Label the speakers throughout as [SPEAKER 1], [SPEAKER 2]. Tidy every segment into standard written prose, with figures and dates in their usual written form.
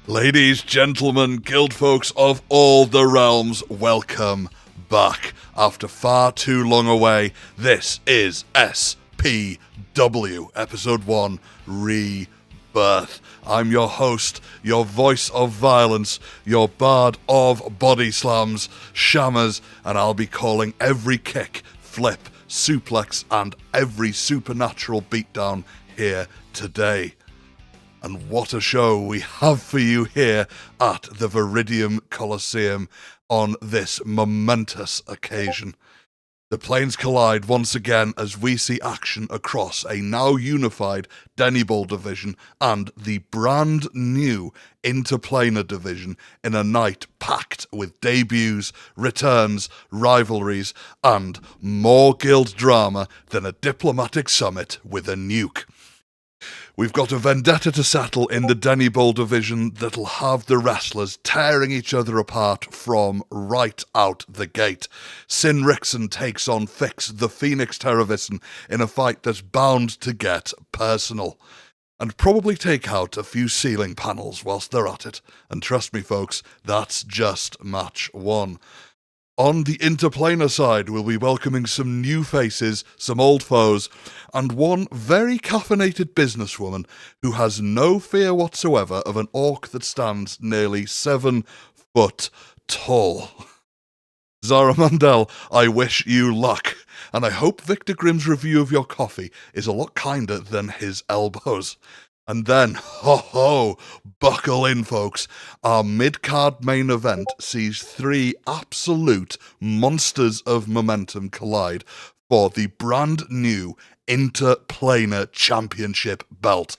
[SPEAKER 1] Ladies, gentlemen, guild folks of all the realms, welcome back. After far too long away, this is SPW, Episode 1, Rebirth. I'm your host, your voice of violence, your bard of body slams, shammers, and I'll be calling every kick, flip, suplex, and every supernatural beatdown here today. And what a show we have for you here at the Viridium Coliseum on this momentous occasion. The planes collide once again as we see action across a now unified Denny Ball division and the brand new Interplanar division in a night packed with debuts, returns, rivalries, and more guild drama than a diplomatic summit with a nuke. We've got a vendetta to settle in the Denny Ball division that'll have the wrestlers tearing each other apart from right out the gate. Sin Rickson takes on Fix the Phoenix Terrorvision in a fight that's bound to get personal. And probably take out a few ceiling panels whilst they're at it. And trust me folks, that's just match one. On the Interplanar side, we'll be welcoming some new faces, some old foes, and one very caffeinated businesswoman who has no fear whatsoever of an orc that stands nearly 7 foot tall. Zara Mandel, I wish you luck, and I hope Victor Grimm's review of your coffee is a lot kinder than his elbows. And then, ho-ho, buckle in, folks. Our mid-card main event sees 3 absolute monsters of momentum collide for the brand new Interplanar Championship belt.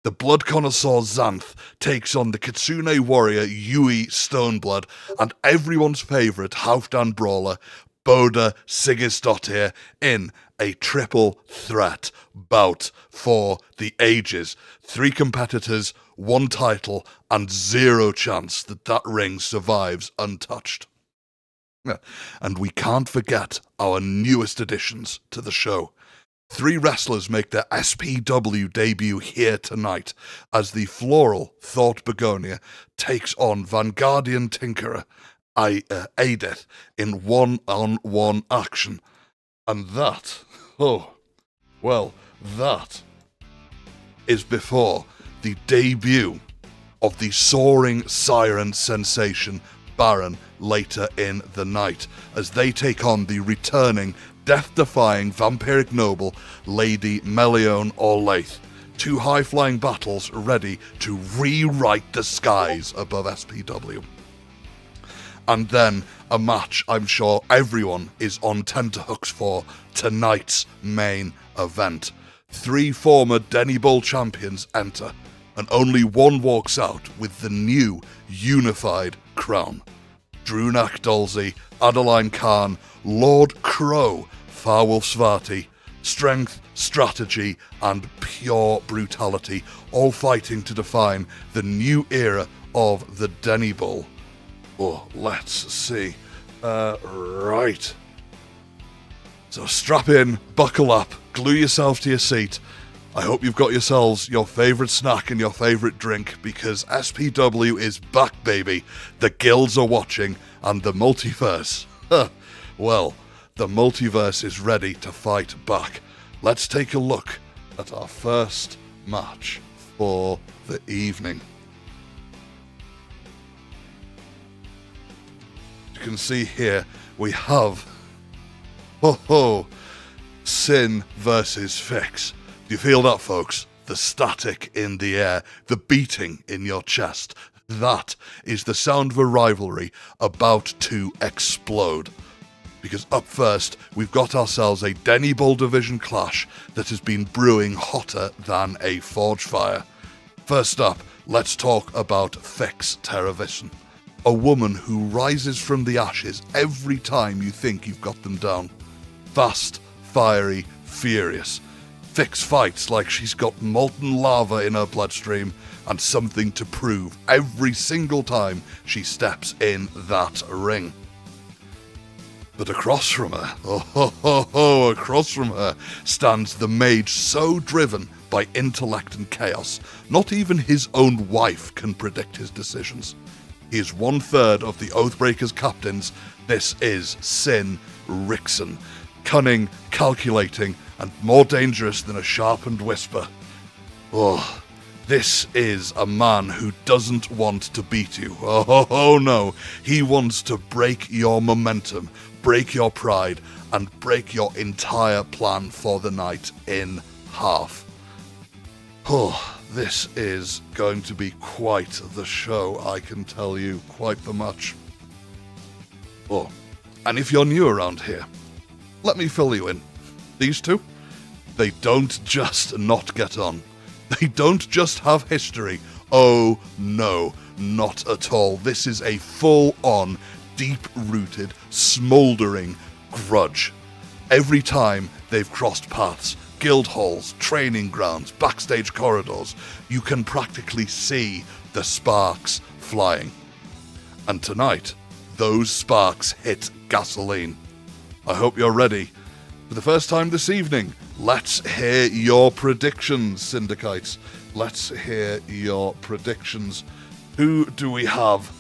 [SPEAKER 1] The blood connoisseur Xanth takes on the Kitsune warrior Yui Stoneblood and everyone's favourite Halfdan brawler Boda Sigurdsdottir in a triple threat bout for the ages. 3 competitors, 1 title, and 0 chance that ring survives untouched. And we can't forget our newest additions to the show. 3 wrestlers make their SPW debut here tonight as the floral Thought Begonia takes on Vanguardian Tinkerer Adith in one-on-one action. And that, that is before the debut of the soaring siren sensation Baron later in the night, as they take on the returning, death-defying vampiric noble Lady Melione Orlaith. 2 high-flying battles ready to rewrite the skies above SPW. And then a match I'm sure everyone is on tenterhooks for, tonight's main event. 3 former Denny Ball champions enter, and only one walks out with the new unified crown. Drunak Dolzy, Adeline Khan, Lord Crow, Farwolf Svati, strength, strategy, and pure brutality, all fighting to define the new era of the Denny Ball. Oh, let's see. Right. So strap in, buckle up, glue yourself to your seat. I hope you've got yourselves your favourite snack and your favourite drink, because SPW is back, baby. The guilds are watching, and the multiverse, well, the multiverse is ready to fight back. Let's take a look at our first match for the evening. You can see here we have Sin versus Fix. Do you feel that, folks? The static in the air, the beating in your chest. That is the sound of a rivalry about to explode. Because up first, we've got ourselves a Denny Ball division clash that has been brewing hotter than a forge fire. First up, let's talk about Fix Terrorvision. A woman who rises from the ashes every time you think you've got them down. Fast, fiery, furious. Fix fights like she's got molten lava in her bloodstream and something to prove every single time she steps in that ring. But across from her, across from her, stands the mage so driven by intellect and chaos. Not even his own wife can predict his decisions. He is 1/3 of the Oathbreakers captains. This is Sin Rickson. Cunning, calculating, and more dangerous than a sharpened whisper. Oh, this is a man who doesn't want to beat you. Oh no, he wants to break your momentum, break your pride, and break your entire plan for the night in half. Oh, this is going to be quite the show, I can tell you, quite the much. Oh, and if you're new around here, let me fill you in. These two, they don't just not get on. They don't just have history. Oh no, not at all. This is a full-on, deep-rooted, smouldering grudge. Every time they've crossed paths, guild halls, training grounds, backstage corridors, you can practically see the sparks flying. And tonight, those sparks hit gasoline. I hope you're ready. For the first time this evening, let's hear your predictions, Syndicates. Let's hear your predictions. Who do we have?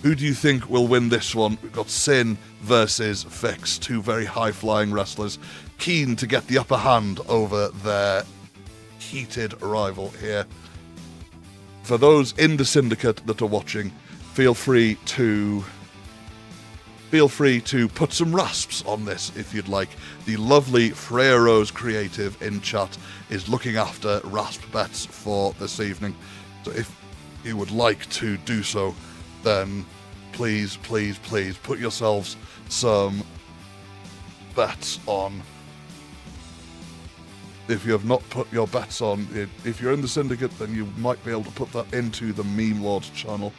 [SPEAKER 1] Who do you think will win this one? We've got Sin versus Fix, two very high-flying wrestlers, keen to get the upper hand over their heated rival here. For those in the Syndicate that are watching, feel free to put some rasps on this if you'd like. The lovely Freya Rose Creative in chat is looking after rasp bets for this evening. So if you would like to do so, then please put yourselves some bets on. If you have not put your bets on, if you're in the Syndicate, then you might be able to put that into the Meme Lord channel.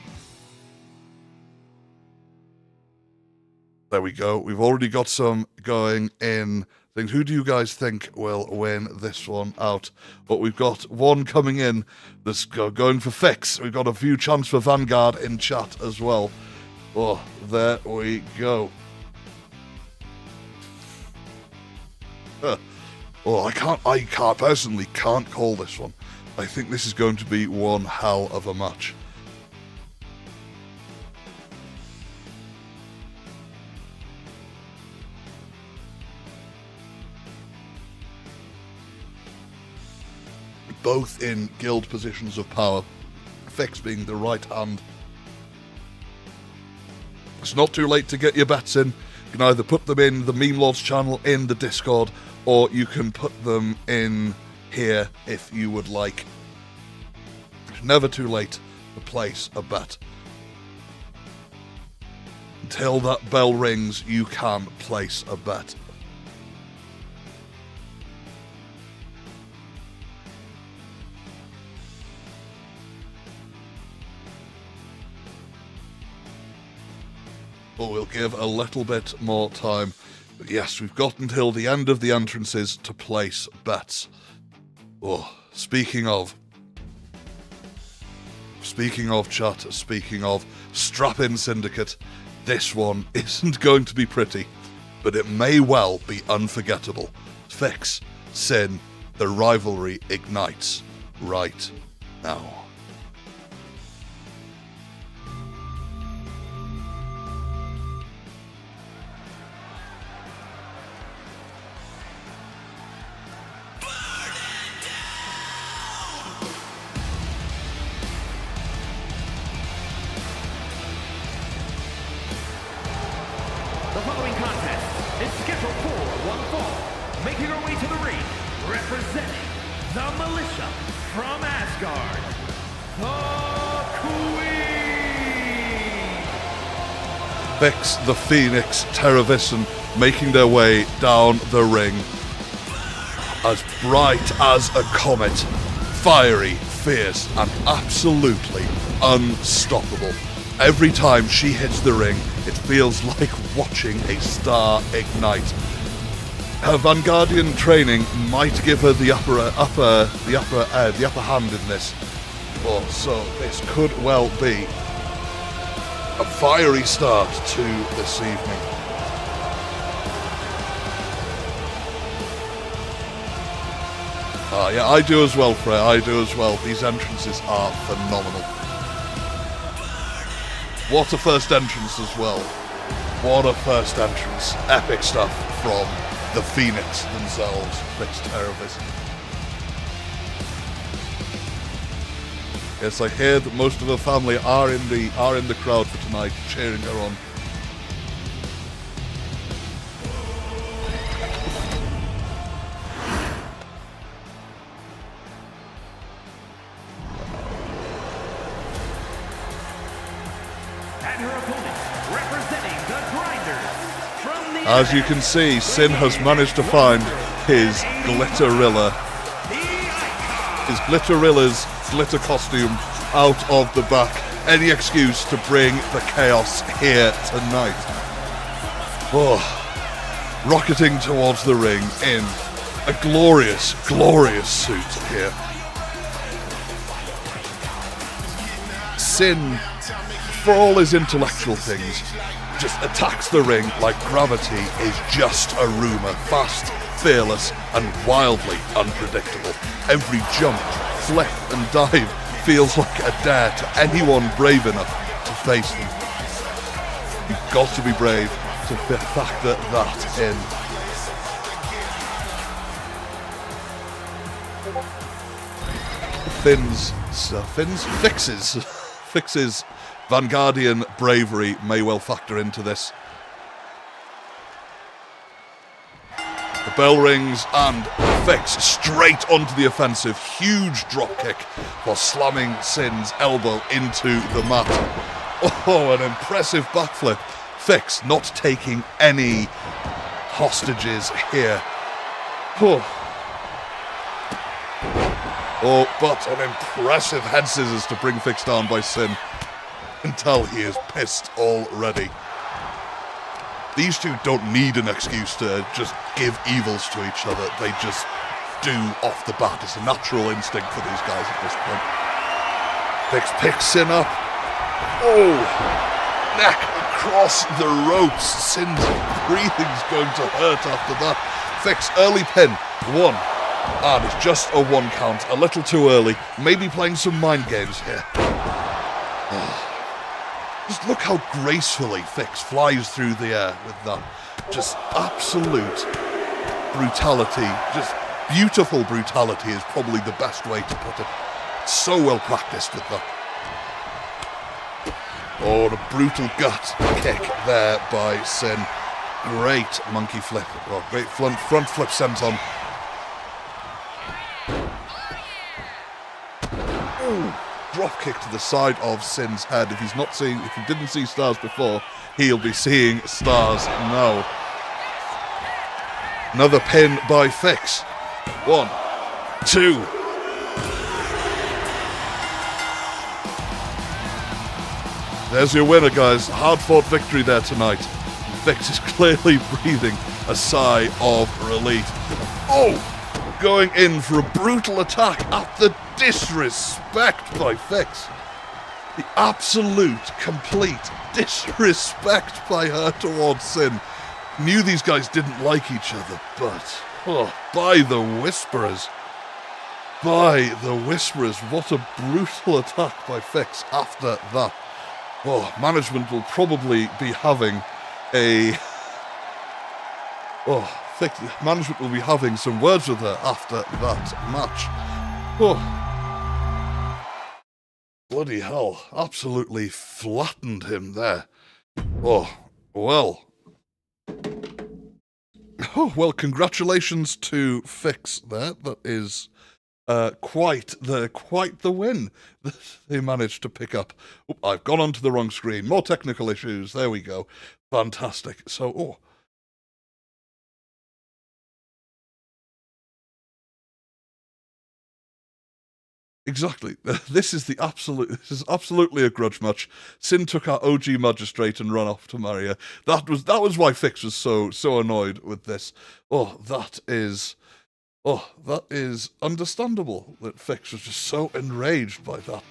[SPEAKER 1] There we go. We've already got some going in things. Who do you guys think will win this one out? But we've got one coming in that's going for Fix. We've got a few chants for Vanguard in chat as well. Oh, there we go. Oh, I personally can't call this one. I think this is going to be one hell of a match. Both in guild positions of power, Fix being the right hand. It's not too late to get your bets in. You can either put them in the Meme Lords channel in the Discord, or you can put them in here if you would like. It's never too late to place a bet. Until that bell rings, you can place a bet. But we'll give a little bit more time. But yes, we've got until the end of the entrances to place bets. Oh, speaking of chat, speaking of strap-in Syndicate, this one isn't going to be pretty, but it may well be unforgettable. Fix, Sin, the rivalry ignites right now.
[SPEAKER 2] The following contest is scheduled for one fall. Making her way to the ring, representing the militia from Asgard, the Queen!
[SPEAKER 1] Fix, the Phoenix, Terravision making their way down the ring. As bright as a comet, fiery, fierce, and absolutely unstoppable. Every time she hits the ring, it feels like watching a star ignite. Her Vanguardian training might give her the upper hand in this. Oh, so this could well be a fiery start to this evening. Oh, yeah, I do as well, Freya. I do as well. These entrances are phenomenal. What a first entrance as well. What a first entrance. Epic stuff from the Phoenix themselves. Fix Terrorist. Yes, I hear that most of her family are in the crowd for tonight, cheering her on. As you can see, Sin has managed to find his Glitterilla's glitter costume out of the back. Any excuse to bring the chaos here tonight. Oh, rocketing towards the ring in a glorious, glorious suit here. Sin, for all his intellectual things, just attacks the ring like gravity is just a rumour. Fast, fearless, and wildly unpredictable. Every jump, flip, and dive feels like a dare to anyone brave enough to face them. You've got to be brave to factor that in. Fix's Vanguardian bravery may well factor into this. The bell rings and Fix straight onto the offensive. Huge drop kick for slamming Sin's elbow into the mat. Oh, an impressive backflip. Fix not taking any hostages here. Oh, but an impressive head scissors to bring Fix down by Sin. Until he is pissed already. These two don't need an excuse to just give evils to each other. They just do off the bat. It's a natural instinct for these guys at this point. Fix picks Sin up. Oh! Neck across the ropes. Sin's breathing's going to hurt after that. Fix early pin. 1. And it's just a 1 count. A little too early. Maybe playing some mind games here. Just look how gracefully Fix flies through the air with that. Just absolute brutality. Just beautiful brutality is probably the best way to put it. So well practiced with that. Oh, the brutal gut kick there by Sin. Great monkey flip. Oh, great front flip senton. Ooh. Drop kick to the side of Sin's head. If he didn't see stars before, he'll be seeing stars now. Another pin by Fix. 1, 2. There's your winner, guys. Hard-fought victory there tonight. Fix is clearly breathing a sigh of relief. Oh! Going in for a brutal attack at the disrespect by Fix. The absolute, complete disrespect by her towards Sin. Knew these guys didn't like each other, but by the Whisperers. By the Whisperers, what a brutal attack by Fix after that. Oh, management will probably be having management will be having some words with her after that match. Oh. Bloody hell. Absolutely flattened him there. Oh, well. Oh, well, congratulations to Fix there. That is quite the win that they managed to pick up. Oh, I've gone onto the wrong screen. More technical issues. There we go. Fantastic. So, exactly. This is absolutely a grudge match. Sin took our OG magistrate and ran off to marry her. That was why Fix was so annoyed with this. That is understandable that Fix was just so enraged by that.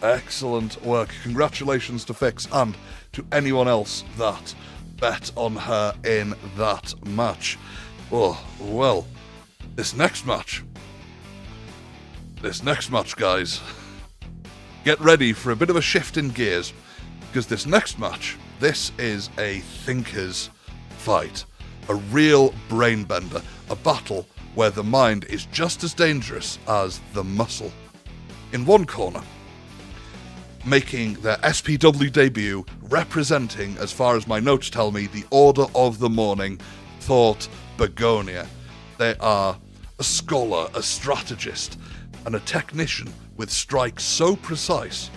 [SPEAKER 1] Excellent work. Congratulations to Fix and to anyone else that bet on her in that match. Well, this next match this next match, guys, get ready for a bit of a shift in gears, because this next match, this is a thinker's fight, a real brain bender, a battle where the mind is just as dangerous as the muscle. In one corner, making their SPW debut, representing, as far as my notes tell me, the Order of the Morning, Thought Begonia. They are a scholar, a strategist, and a technician with strikes so precise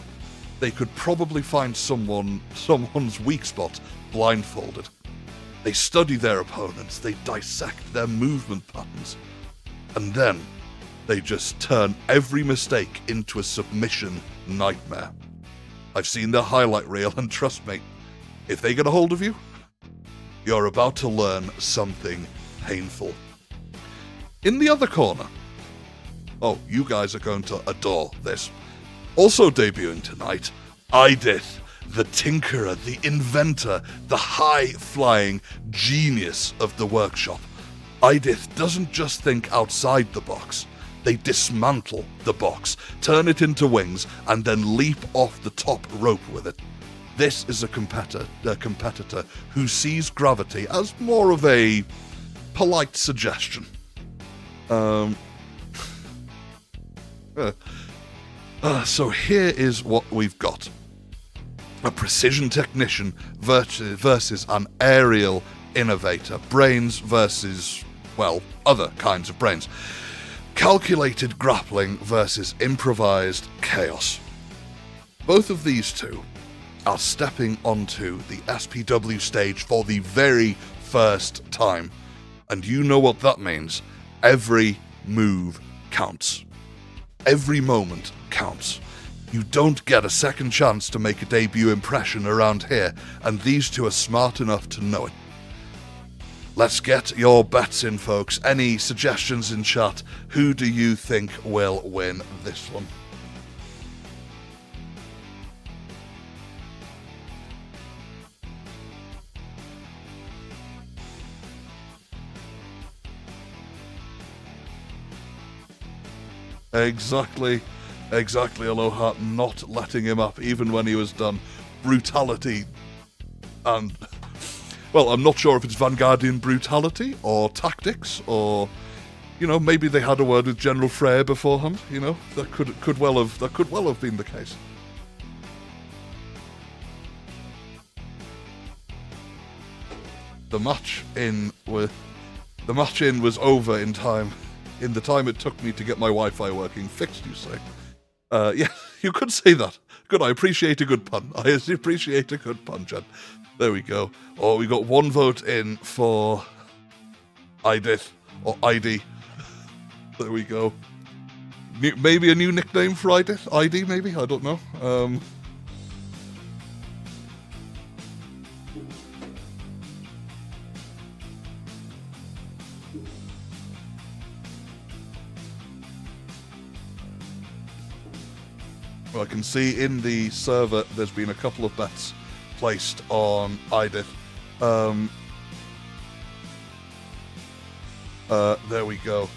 [SPEAKER 1] they could probably find someone's weak spot blindfolded. They study their opponents, they dissect their movement patterns, and then they just turn every mistake into a submission nightmare. I've seen their highlight reel, and trust me, if they get a hold of you, you're about to learn something painful. In the other corner, oh, you guys are going to adore this. Also debuting tonight, Idith, the tinkerer, the inventor, the high-flying genius of the workshop. Idith doesn't just think outside the box. They dismantle the box, turn it into wings, and then leap off the top rope with it. This is a competitor who sees gravity as more of a polite suggestion. So here is what we've got. A precision technician versus an aerial innovator. Brains versus, well, other kinds of brains. Calculated grappling versus improvised chaos. Both of these two are stepping onto the SPW stage for the very first time. And you know what that means. Every move counts. Every moment counts. You don't get a second chance to make a debut impression around here, and these two are smart enough to know it. Let's get your bets in, folks. Any suggestions in chat? Who do you think will win this one? Exactly, Aloha, not letting him up even when he was done. Brutality and... well, I'm not sure if it's Vanguardian brutality or tactics or, you know, maybe they had a word with General Freyr beforehand. You know, that could well have been the case. The match in was over in time. In the time it took me to get my Wi-Fi working fixed, you say? Yeah, you could say that. Good, I appreciate a good pun. I appreciate a good pun, Jen. There we go. Oh, we got one vote in for Idith, or ID. There we go. Maybe a new nickname for Idith? ID, maybe? I don't know. Well, I can see in the server there's been a couple of bets placed on Idith. There we go.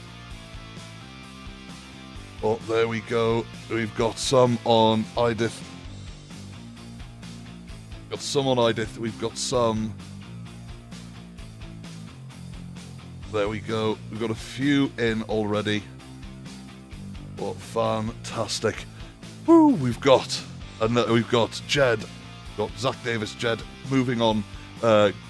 [SPEAKER 1] Oh, there we go. We've got some on Idith. Got some on Idith. We've got some... There we go. We've got a few in already. Oh, fantastic. Woo, we've got Jed, got Zach Davis, Jed, moving on,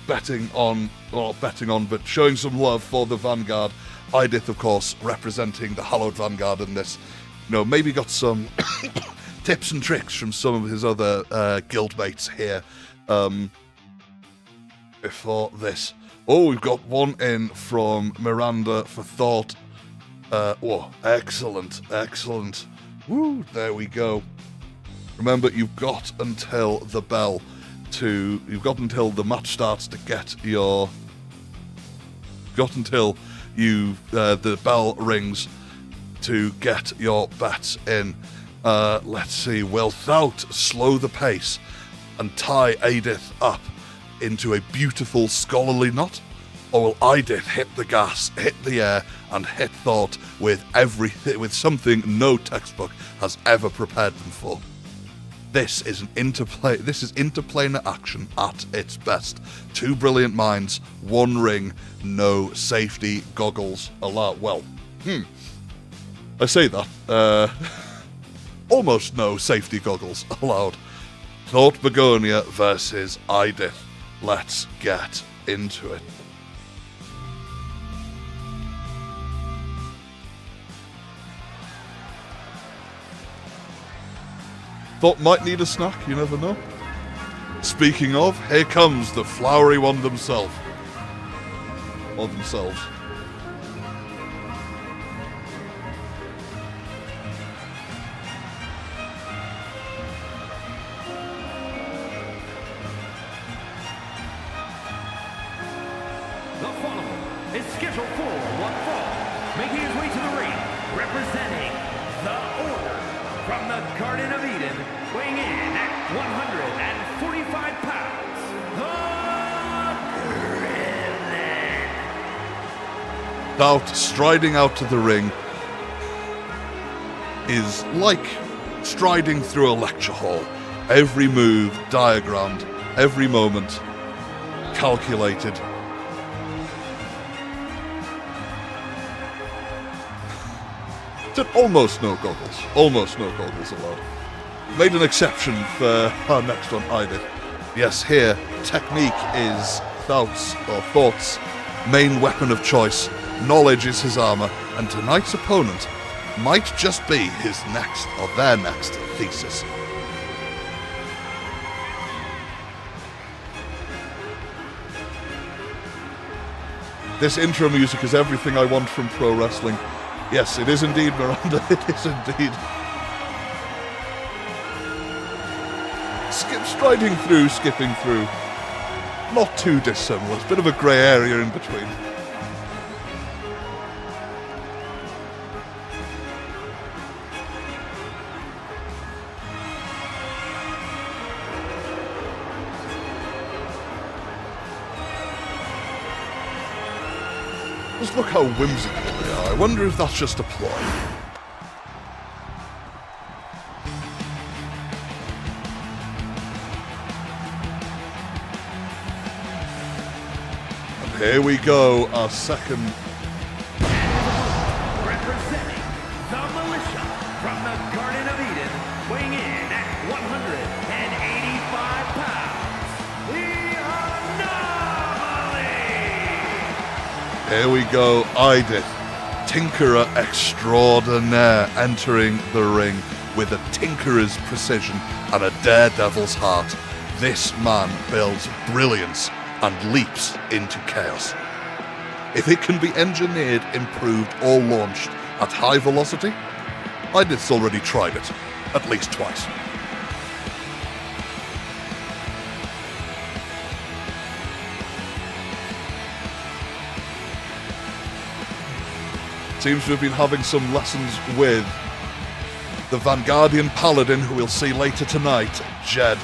[SPEAKER 1] betting on, but showing some love for the Vanguard. Idith, of course, representing the Hallowed Vanguard in this. You know, maybe got some tips and tricks from some of his other guildmates here before this. Oh, we've got one in from Miranda for Thought. Oh, excellent. Woo, there we go. Remember, you've got until the match starts to get your... the bell rings to get your bets in. Let's see, will Thout slow the pace and tie Idith up into a beautiful scholarly knot? Or will Idith hit the gas, hit the air, and hit Thought with something no textbook has ever prepared them for? This is interplanar action at its best. Two brilliant minds, one ring, no safety goggles allowed. Well, I say that. Almost no safety goggles allowed. Thought Begonia versus Idith. Let's get into it. Thought might need a snack, you never know. Speaking of, here comes the flowery one themselves. Or themselves.
[SPEAKER 2] The following is scheduled for one fall, making his way to the ring, representing the Order from the Garden of Eden, weighing in at 145 pounds, the Gremlin.
[SPEAKER 1] Doubt striding out to the ring is like striding through a lecture hall. Every move diagrammed, every moment calculated. Almost no goggles allowed. Made an exception for our next one, Idith. Yes, here, technique is Thought's main weapon of choice. Knowledge is his armor, and tonight's opponent might just be his next, or their next, thesis. This intro music is everything I want from pro wrestling. Yes, it is indeed, Miranda, it is indeed. Skipping through. Not too dissimilar, it's a bit of a grey area in between. Just look how whimsical they are. I wonder if that's just a ploy. And here we go, our second.
[SPEAKER 2] Representing the Militia from the Garden of Eden, weighing in at 185 pounds, the Anomaly!
[SPEAKER 1] Here we go, Idith, Tinkerer Extraordinaire, entering the ring with a tinkerer's precision and a daredevil's heart. This man builds brilliance and leaps into chaos. If it can be engineered, improved, or launched at high velocity, Idith's already tried it, at least twice. Seems to have been having some lessons with the Vanguardian Paladin, who we'll see later tonight, Jed.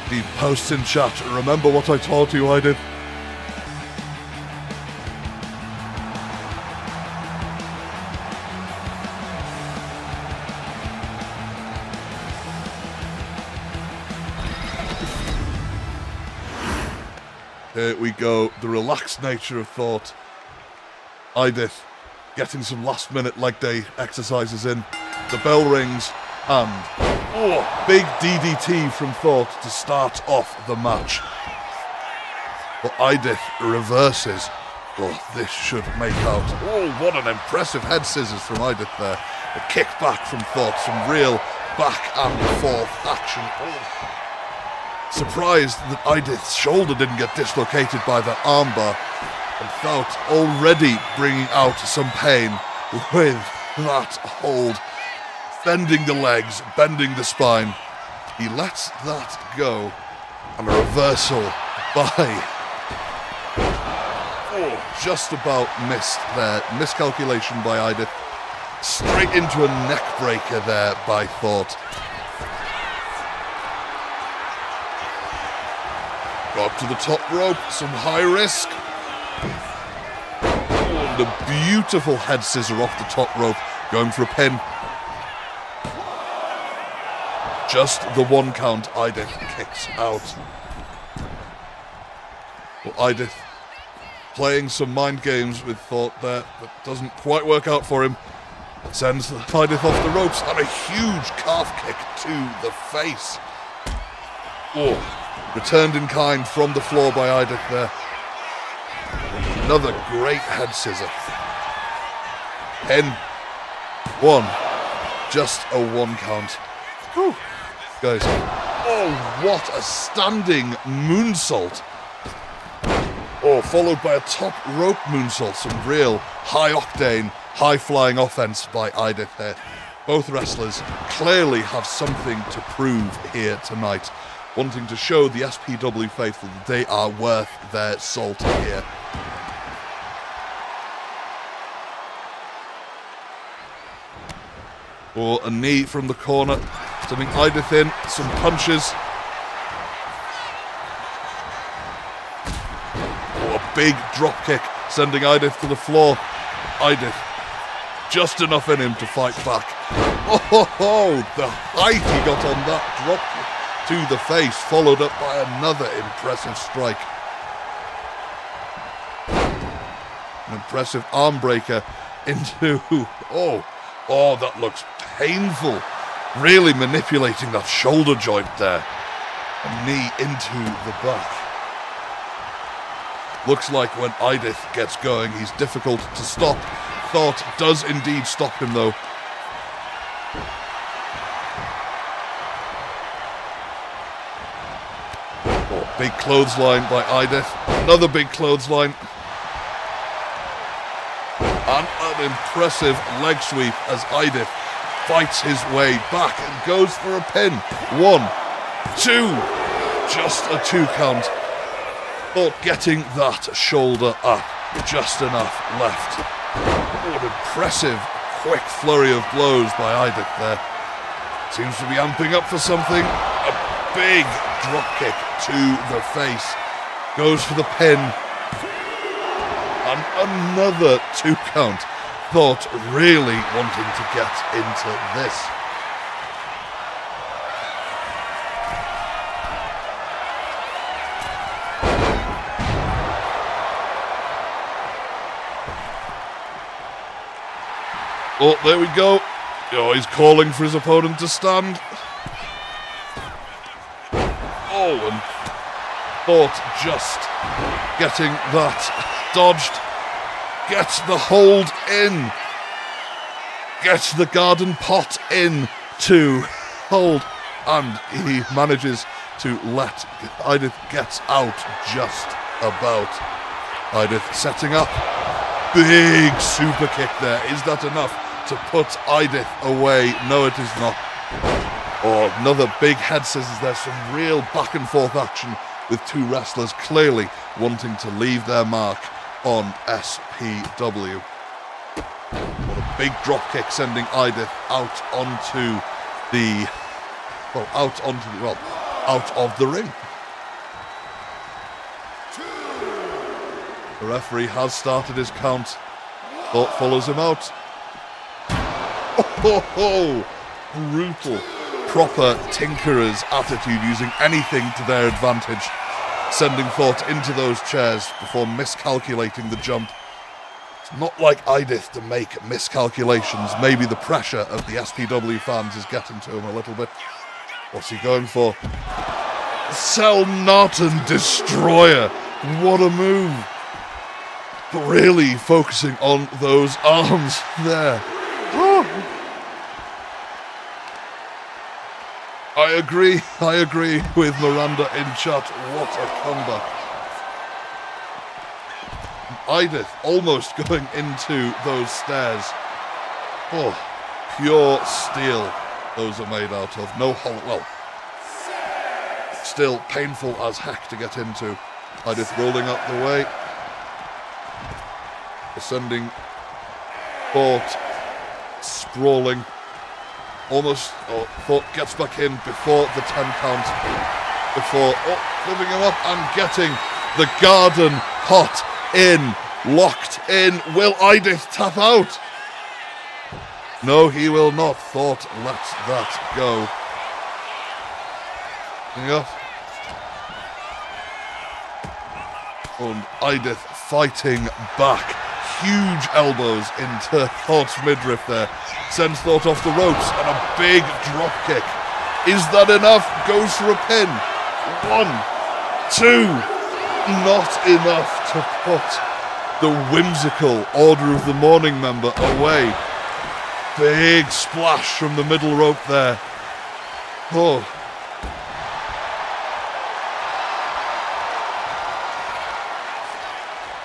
[SPEAKER 1] He posts in chat, remember what I taught you, I did? Here we go, the relaxed nature of Thought. Idith getting some last minute leg day exercises in. The bell rings and big DDT from Thought to start off the match. But Idith reverses. This should make out. What an impressive head scissors from Idith there. A kick back from Thought, some real back and forth action. Surprised that Idith's shoulder didn't get dislocated by that armbar. And Thought already bringing out some pain with that hold. Bending the legs, bending the spine. He lets that go. And a reversal by... just about missed there. Miscalculation by Idith. Straight into a neck breaker there by Thought. Go up to the top rope, some high risk. and a beautiful head scissor off the top rope, going for a pin. Just the 1 count, Idith kicks out. Well, Idith playing some mind games with Thought there, that doesn't quite work out for him. Sends Idith off the ropes, and a huge calf kick to the face. Oh, returned in kind from the floor by Idith there. Another great head scissor. Pin. 1. Just a 1 count. Whew. Guys, oh, what a standing moonsault. Oh, followed by a top rope moonsault. Some real high-octane, high-flying offense by Idith here. Both wrestlers clearly have something to prove here tonight, wanting to show the SPW faithful that they are worth their salt here. Or a knee from the corner, sending Idith in, some punches. Oh, a big drop kick, sending Idith to the floor. Idith, just enough in him to fight back. Oh, the height he got on that drop kick to the face, followed up by another impressive strike. An impressive arm breaker into, oh, that looks painful. Really manipulating that shoulder joint there. A knee into the back. Looks like when Idith gets going, he's difficult to stop. Thought does indeed stop him though. Oh, big clothesline by Idith. Another big clothesline. And an impressive leg sweep as Idith fights his way back and goes for a pin. 1, 2, just a 2 count. Thought getting that shoulder up, just enough left. Oh, an impressive quick flurry of blows by Idith there. Seems to be amping up for something. A big drop kick to the face. Goes for the pin. And another 2 count. Thought really wanting to get into this. Oh, there we go. Oh, he's calling for his opponent to stand. Oh, and Thought just getting that dodged. Gets the hold in. Gets the garden pot in to hold. And he manages to let Idith get out just about. Idith setting up. Big super kick there. Is that enough to put Idith away? No, it is not. Oh, another big head scissors there. Some real back and forth action with 2 wrestlers clearly wanting to leave their mark on SPW. What a big drop kick, sending Idith out onto the, out of the ring. The referee has started his count. Thought follows him out. Oh, brutal. Proper tinkerer's attitude, using anything to their advantage. Sending Thought into those chairs before miscalculating the jump. It's not like Idith to make miscalculations. Maybe the pressure of the SPW fans is getting to him a little bit. What's he going for? Cell Narton Destroyer. What a move. But really focusing on those arms there. I agree with Miranda in chat. What a comeback. Idith almost going into those stairs. Oh, pure steel those are made out of. No hole, well, still painful as heck to get into. Idith rolling up the way. Ascending. Thought. Sprawling. Almost, Thought gets back in before the 10 count. Before, flipping him up and getting the garden pot in locked in. Will Idith tap out? No, he will not. Thought, let that go. Hang up. And Idith fighting back. Huge elbows into Thought's midriff there. Sends Thought off the ropes and a big drop kick. Is that enough? Goes for a pin. 1, 2. Not enough to put the whimsical Order of the Morning member away. Big splash from the middle rope there. Oh.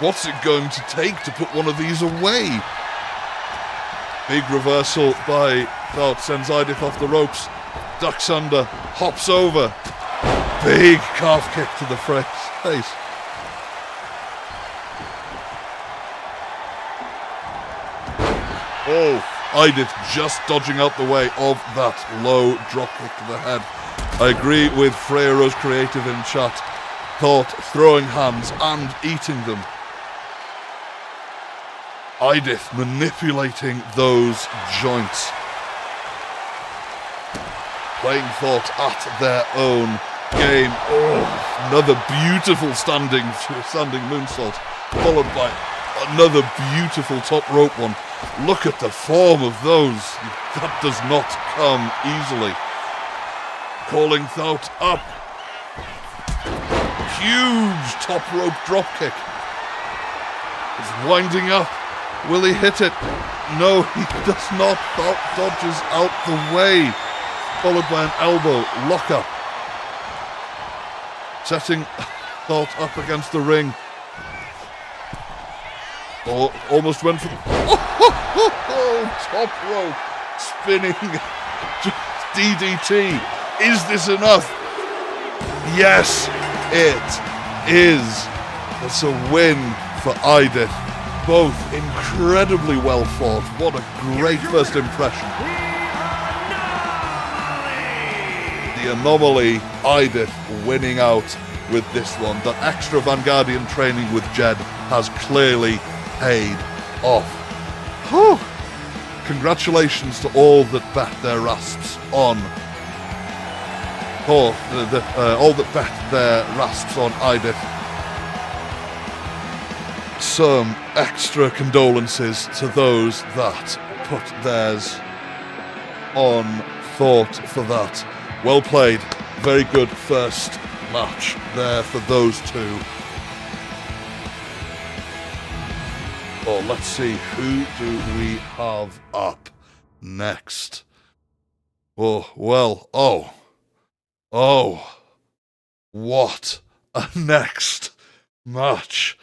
[SPEAKER 1] What's it going to take to put one of these away? Big reversal by Thought, sends Idith off the ropes. Ducks under, hops over. Big calf kick to the face. Oh, Idith just dodging out the way of that low drop kick to the head. I agree with Freya Rose Creative in chat. Thought throwing hands and eating them. Idith manipulating those joints. Playing Thought at their own game. Oh, another beautiful standing moonsault, followed by another beautiful top rope one. Look at the form of those. That does not come easily. Calling Thought up. Huge top rope drop kick. It's winding up. Will he hit it? No, he does not. Thought dodges out the way. Followed by an elbow lockup. Setting Thought up against the ring. Oh, almost went for the... top rope. Spinning. DDT. Is this enough? Yes, it is. It's a win for Idith. Both incredibly well fought. What a great first impression. The Anomaly, Idith winning out with this one. That extra Vanguardian training with Jed has clearly paid off. Whew. Congratulations to all that bet their rasps on. All that bet their rasps on Idith. Some extra condolences to those that put theirs on Thought for that. Well played. Very good first match there for those two. Oh, let's see. Who do we have up next? Oh, well. Oh. What a next match.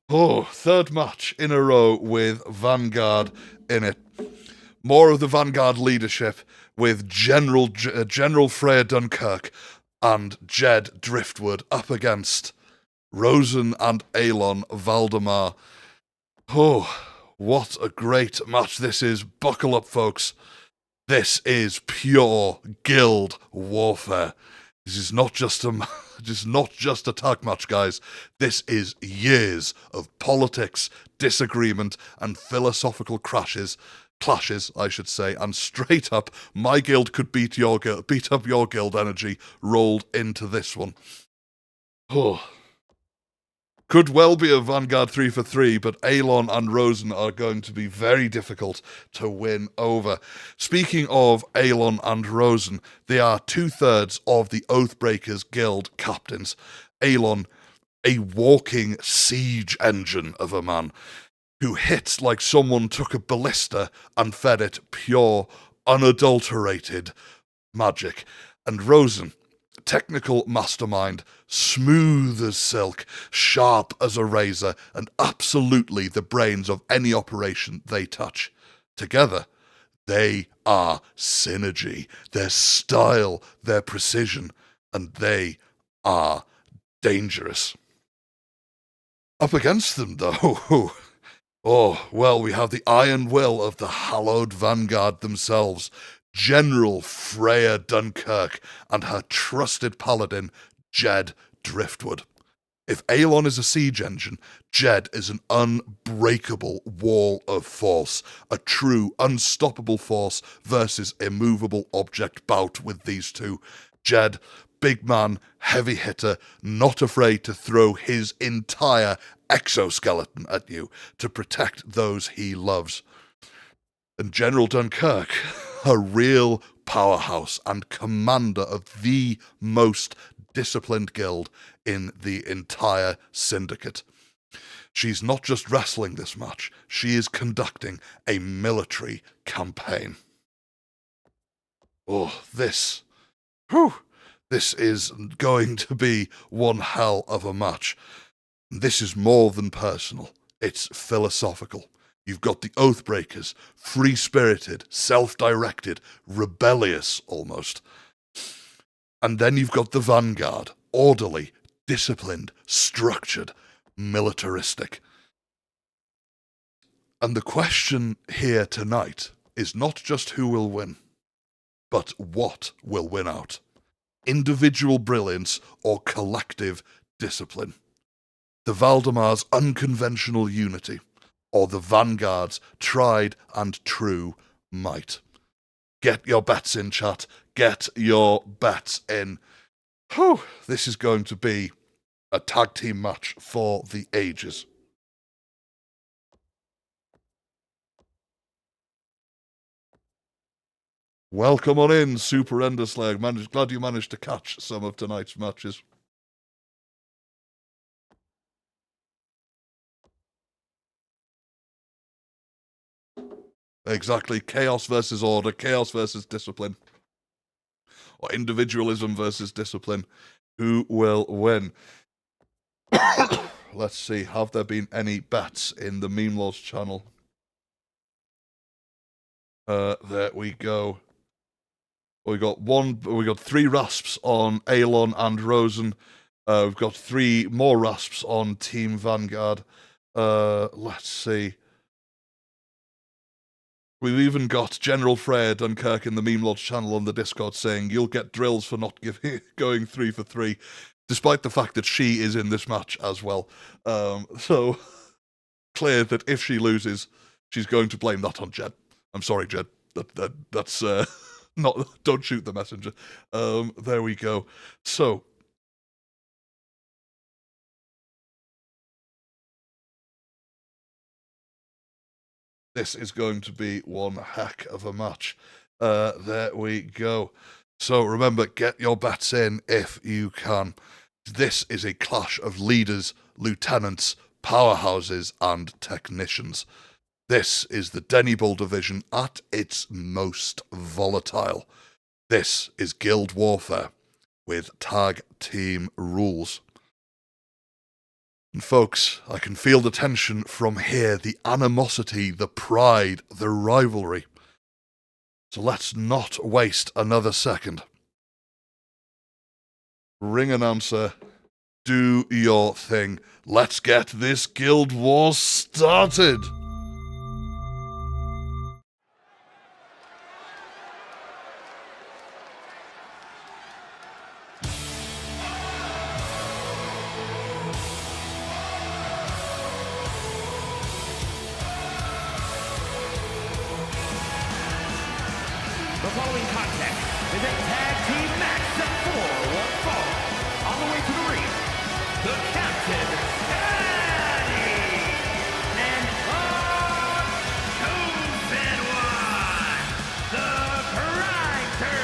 [SPEAKER 1] Oh, third match in a row with Vanguard in it. More of the Vanguard leadership with General Freya Dunkirk and Jed Driftwood up against Rosen and Elon Valdemar. Oh, what a great match this is. Buckle up, folks. This is pure guild warfare. This is not just a tag match, guys. This is years of politics, disagreement, and philosophical clashes, I should say, and straight up, my guild could beat up your guild energy rolled into this one. Oh. Could well be a Vanguard 3 for 3, but Elon and Rosen are going to be very difficult to win over. Speaking of Elon and Rosen, they are 2/3 of the Oathbreakers Guild captains. Elon, a walking siege engine of a man, who hits like someone took a ballista and fed it pure, unadulterated magic. And Rosen, technical mastermind, smooth as silk, sharp as a razor, and absolutely the brains of any operation they touch. Together, they are synergy, their style, their precision, and they are dangerous. Up against them, though, oh, well, we have the iron will of the hallowed Vanguard themselves, General Freya Dunkirk and her trusted paladin, Jed Driftwood. If Aelon is a siege engine, Jed is an unbreakable wall of force, a true unstoppable force versus immovable object bout with these two. Jed, big man, heavy hitter, not afraid to throw his entire exoskeleton at you to protect those he loves. And General Dunkirk, a real powerhouse and commander of the most disciplined guild in the entire Syndicate. She's not just wrestling this match, she is conducting a military campaign. Oh, this is going to be one hell of a match. This is more than personal, it's philosophical. You've got the Oathbreakers, free-spirited, self-directed, rebellious almost. And then you've got the Vanguard, orderly, disciplined, structured, militaristic. And the question here tonight is not just who will win, but what will win out. Individual brilliance or collective discipline. The Valdemar's unconventional unity, or the Vanguard's tried and true might. Get your bets in, chat. Get your bets in. Whew, this is going to be a tag team match for the ages. Welcome on in, Super Enderslag. Glad you managed to catch some of tonight's matches. Exactly. Chaos versus order, chaos versus discipline. Or individualism versus discipline. Who will win? Let's see. Have there been any bets in the Meme Laws channel? There we go. We got 3 rasps on Aelon and Rosen. We've got 3 more rasps on Team Vanguard. Let's see. We've even got General Freya Dunkirk in the Meme Lodge channel on the Discord saying, you'll get drills for not going 3 for 3, despite the fact that she is in this match as well. So, clear that if she loses, she's going to blame that on Jed. I'm sorry, Jed. That's not. Don't shoot the messenger. There we go. So, this is going to be one heck of a match. There we go. So remember, get your bets in if you can. This is a clash of leaders, lieutenants, powerhouses, and technicians. This is the Denny Bull division at its most volatile. This is guild warfare with tag team rules. And folks, I can feel the tension from here, the animosity, the pride, the rivalry. So let's not waste another second. Ring announcer, do your thing. Let's get this guild war started.
[SPEAKER 2] The following contest is a tag team match set for one fall. On the way to the ring, the Captain, Eddie, and our chosen one, the Brightest.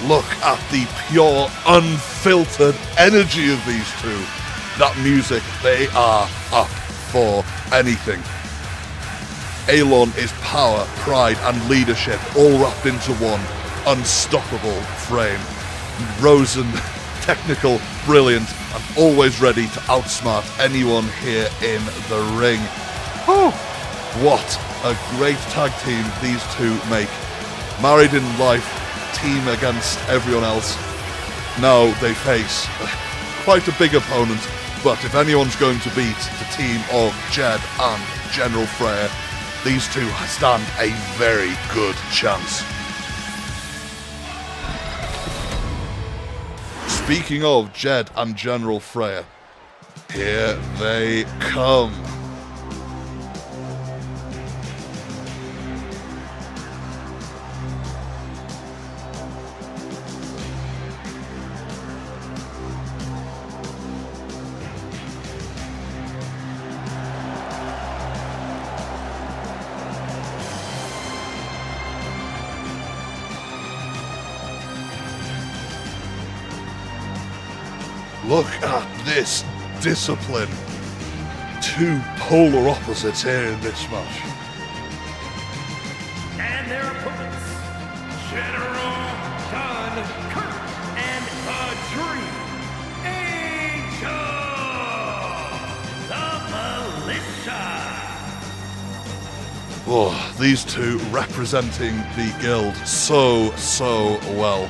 [SPEAKER 1] Look at the pure, unfiltered energy of these two. That music, they are up for anything. Aelon is power, pride, and leadership all wrapped into one unstoppable frame. Rosen, technical, brilliant, and always ready to outsmart anyone here in the ring. Oh, what a great tag team these two make. Married in life, team against everyone else. Now they face quite a big opponent, but if anyone's going to beat the team of Jed and General Freya, these two stand a very good chance. speaking of Jed and General Freya, here they come. Look at this discipline. Two polar opposites here in this match.
[SPEAKER 2] And their opponents, General Dunkirk and the Dream Angel, the Militia.
[SPEAKER 1] Oh, these two representing the guild so well.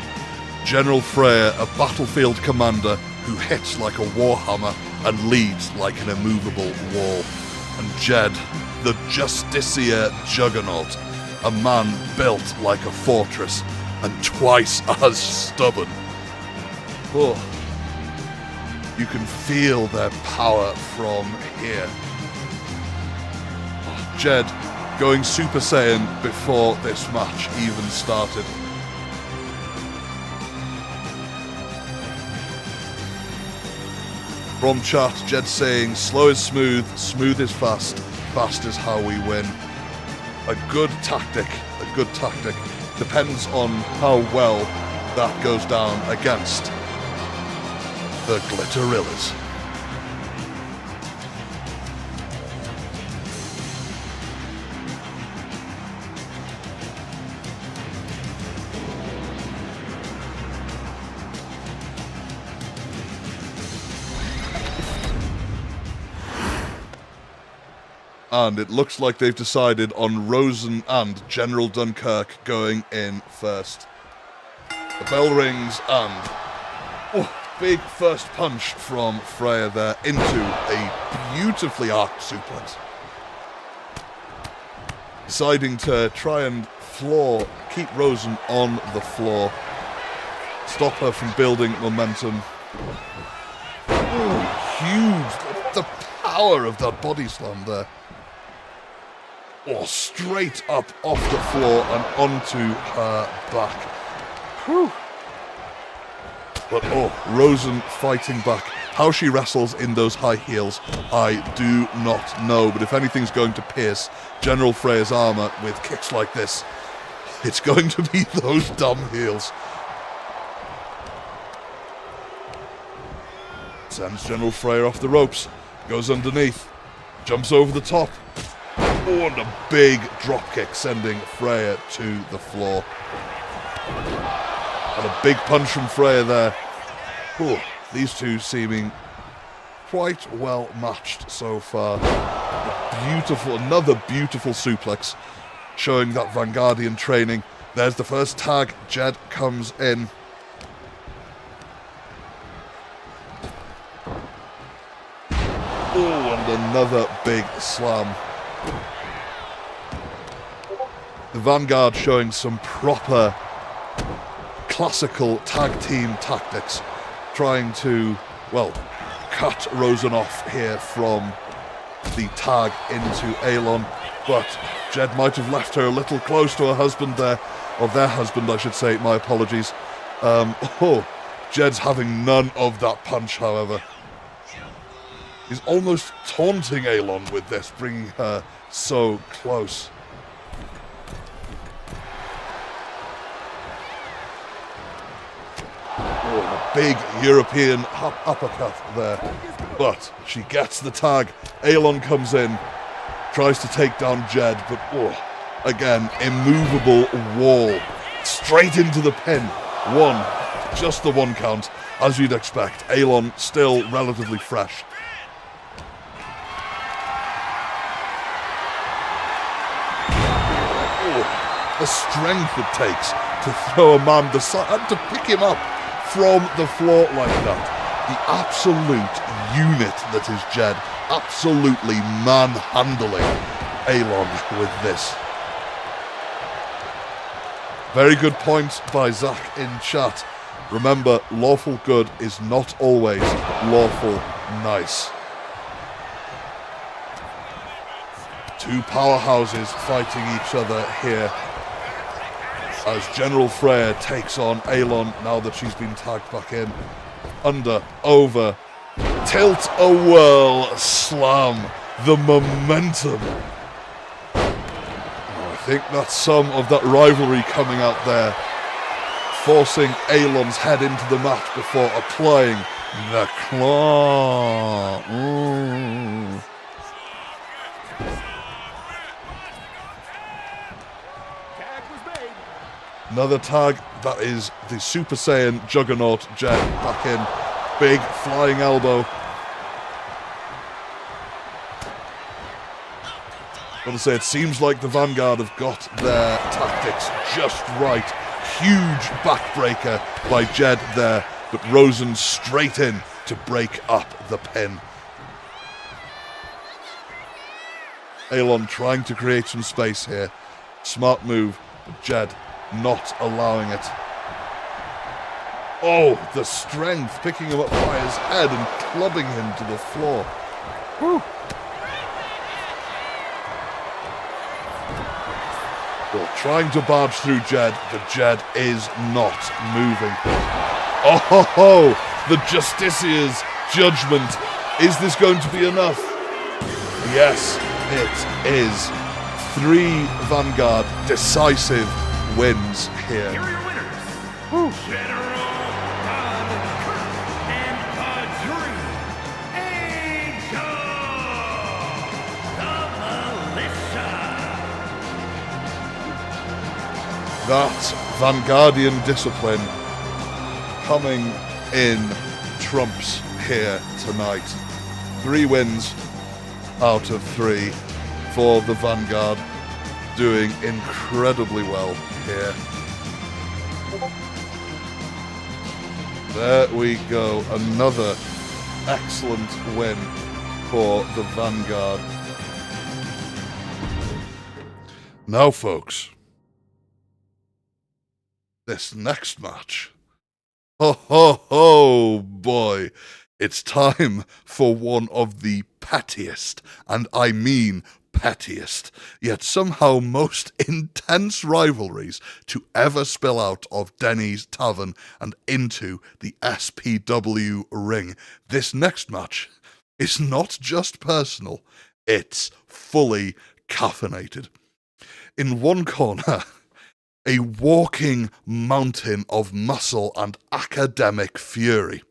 [SPEAKER 1] General Freya, a battlefield commander who hits like a warhammer and leads like an immovable wall. And Jed, the Justiciar Juggernaut, a man built like a fortress and twice as stubborn. Oh, you can feel their power from here. Oh, Jed going Super Saiyan before this match even started. From chat, Jed saying, slow is smooth, smooth is fast, fast is how we win. A good tactic. Depends on how well that goes down against the Glitterillas. And it looks like they've decided on Rosen and General Dunkirk going in first. The bell rings and... oh, big first punch from Freya there into a beautifully arced suplex. Deciding to try and keep Rosen on the floor. Stop her from building momentum. Oh, huge. The power of that body slam there. Oh, straight up off the floor and onto her back. Whew. But Rosen fighting back. How she wrestles in those high heels, I do not know. But if anything's going to pierce General Freya's armor with kicks like this, it's going to be those dumb heels. Sends General Freya off the ropes. Goes underneath. Jumps over the top. Oh, and a big dropkick sending Freya to the floor. And a big punch from Freya there. Oh, these two seeming quite well matched so far. Another beautiful suplex, showing that Vanguardian training. There's the first tag. Jed comes in. Oh, and another big slam. The Vanguard showing some proper classical tag team tactics, trying to, well, cut Rosen off here from the tag into Aelon, but Jed might have left her a little close to her husband there, or their husband I should say, my apologies. Jed's having none of that punch, however. He's almost taunting Aelon with this, bringing her so close. Oh, a big European uppercut there. But she gets the tag. Aelon comes in, tries to take down Jed, but again, immovable wall. Straight into the pin. Just the one count, as you'd expect. Aelon still relatively fresh. The strength it takes to throw a man and to pick him up from the floor like that. The absolute unit that is Jed, absolutely manhandling Aelon with this. Very good point by Zach in chat. Remember, lawful good is not always lawful nice. Two powerhouses fighting each other here as General Freya takes on Aelon now that she's been tagged back in. Under, over, tilt-a-whirl slam. The momentum. I think that's some of that rivalry coming out there, forcing Aelon's head into the mat before applying the claw. Another tag, that is the Super Saiyan Juggernaut Jed back in. Big flying elbow. I'm going to say, it seems like the Vanguard have got their tactics just right. Huge backbreaker by Jed there, but Rosen straight in to break up the pin. Aelon trying to create some space here. Smart move, but Jed not allowing it. Oh, the strength, picking him up by his head and clubbing him to the floor. Whew. Well, trying to barge through Jed, but Jed is not moving. Oh ho ho! The Justiciar's judgment. Is this going to be enough? Yes, it is. 3 Vanguard decisive wins here.
[SPEAKER 2] Here are your winners. General and Padre Angel, the Militia.
[SPEAKER 1] That Vanguardian discipline coming in trumps here tonight. 3 wins out of 3 for the Vanguard, doing incredibly well here. There we go, another excellent win for the Vanguard. Now, folks, this next match, ho boy, it's time for one of the pettiest, and I mean pettiest, yet somehow most intense rivalries to ever spill out of Denny's Tavern and into the SPW ring. This next match is not just personal, it's fully caffeinated. In one corner, a walking mountain of muscle and academic fury,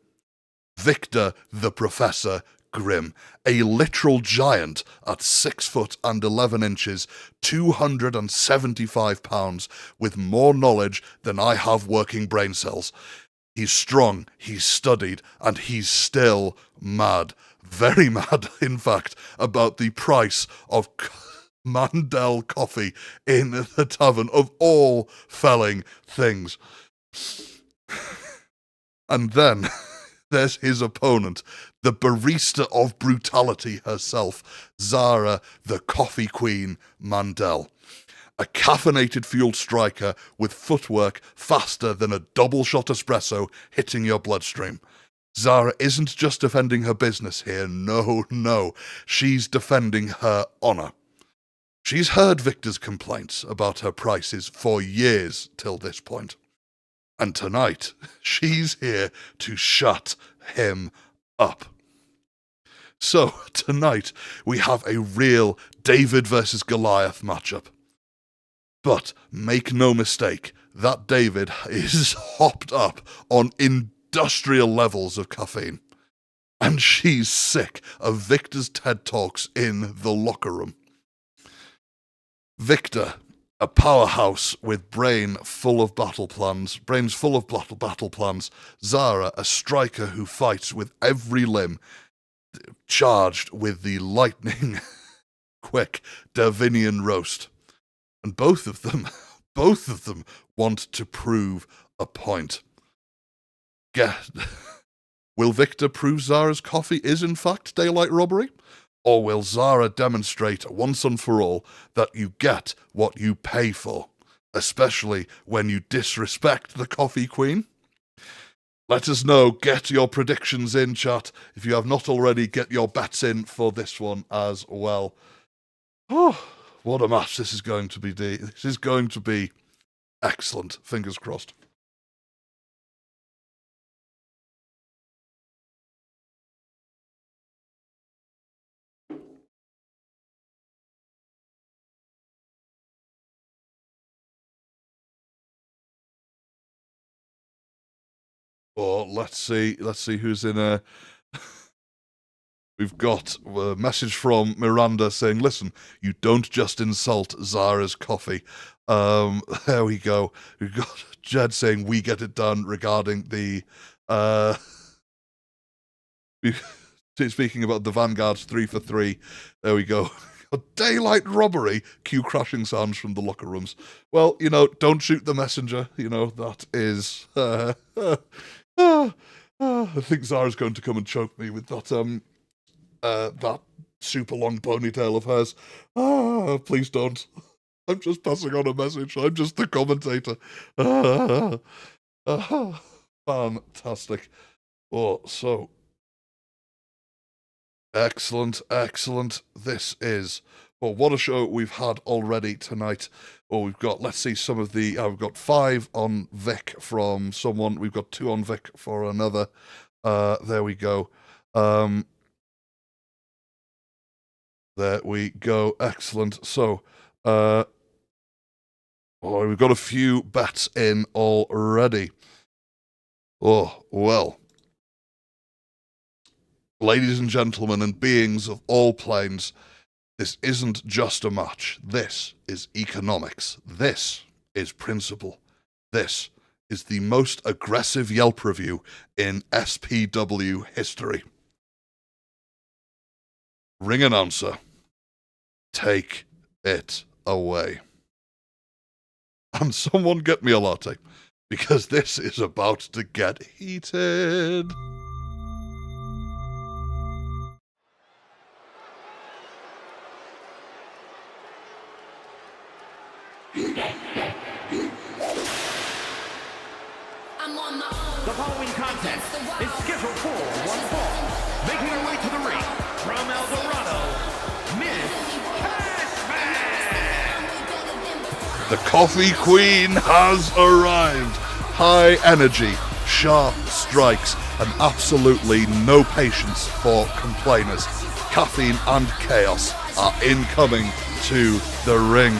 [SPEAKER 1] Victor the Professor Grimm, a literal giant at 6 foot and 11 inches, 275 pounds, with more knowledge than I have working brain cells. He's strong, he's studied, and he's still mad. Very mad, in fact, about the price of Mandel coffee in the tavern, of all felling things. And then there's his opponent, the barista of brutality herself, Zara, the coffee queen Mandel. A caffeinated fueled striker with footwork faster than a double shot espresso hitting your bloodstream. Zara isn't just defending her business here, no, she's defending her honor. She's heard Victor's complaints about her prices for years till this point. And tonight, she's here to shut him up. So, tonight, we have a real David versus Goliath matchup. But, make no mistake, that David is hopped up on industrial levels of caffeine. And she's sick of Victor's TED Talks in the locker room. Victor, a powerhouse with brains full of battle plans. Zara, a striker who fights with every limb, charged with the lightning quick Davinian roast. And both of them want to prove a point. Will Victor prove Zara's coffee is in fact daylight robbery? Or will Zara demonstrate once and for all that you get what you pay for, especially when you disrespect the coffee queen? Let us know. Get your predictions in, chat. If you have not already, get your bets in for this one as well. Oh, what a match this is going to be. This is going to be excellent. Fingers crossed. Oh, let's see who's in a... We've got a message from Miranda saying, listen, you don't just insult Zara's coffee. There we go. We've got Jed saying we get it done regarding the... Speaking about the Vanguard's 3 for 3. There we go. Daylight robbery. Cue crashing sounds from the locker rooms. Well, don't shoot the messenger. That is... I think Zara's going to come and choke me with that that super long ponytail of hers. Please don't. I'm just passing on a message. I'm just the commentator. Fantastic. Oh, so excellent. This is, well, what a show we've had already tonight. We've got, let's see some of the, we've got 5 on Vic from someone. We've got 2 on Vic for another. There we go. There we go. Excellent. So, we've got a few bets in already. Oh, well. Ladies and gentlemen and beings of all planes, this isn't just a match. This is economics. This is principle. This is the most aggressive Yelp review in SPW history. Ring announcer, take it away. And someone get me a latte, because this is about to get heated.
[SPEAKER 2] The following contest is scheduled for one fall. Making her way to the ring from El Dorado, Miss Cashman.
[SPEAKER 1] The Coffee Queen has arrived. High energy, sharp strikes, and absolutely no patience for complainers. Caffeine and chaos are incoming to the ring.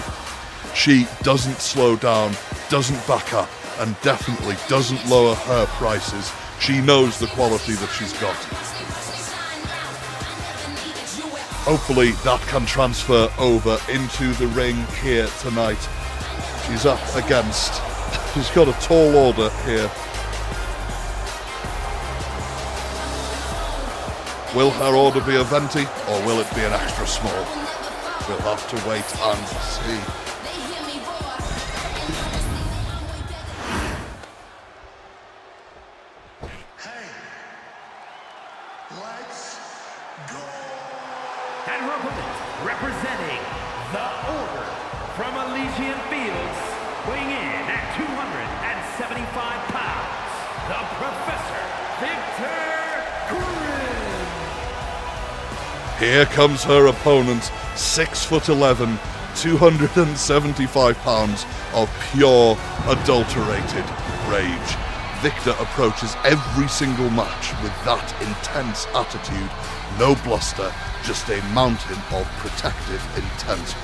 [SPEAKER 1] She doesn't slow down, doesn't back up, and definitely doesn't lower her prices. She knows the quality that she's got. Hopefully that can transfer over into the ring here tonight. She's up against... She's got a tall order here. Will her order be a venti, or will it be an extra small? We'll have to wait and see.
[SPEAKER 2] And her opponent, representing the Order from Elysian Fields, weighing in at 275 pounds, the Professor Victor Grimm.
[SPEAKER 1] Here comes her opponent, 6'11", 275 pounds of pure adulterated rage. Victor approaches every single match with that intense attitude. No bluster, just a mountain of protective intent.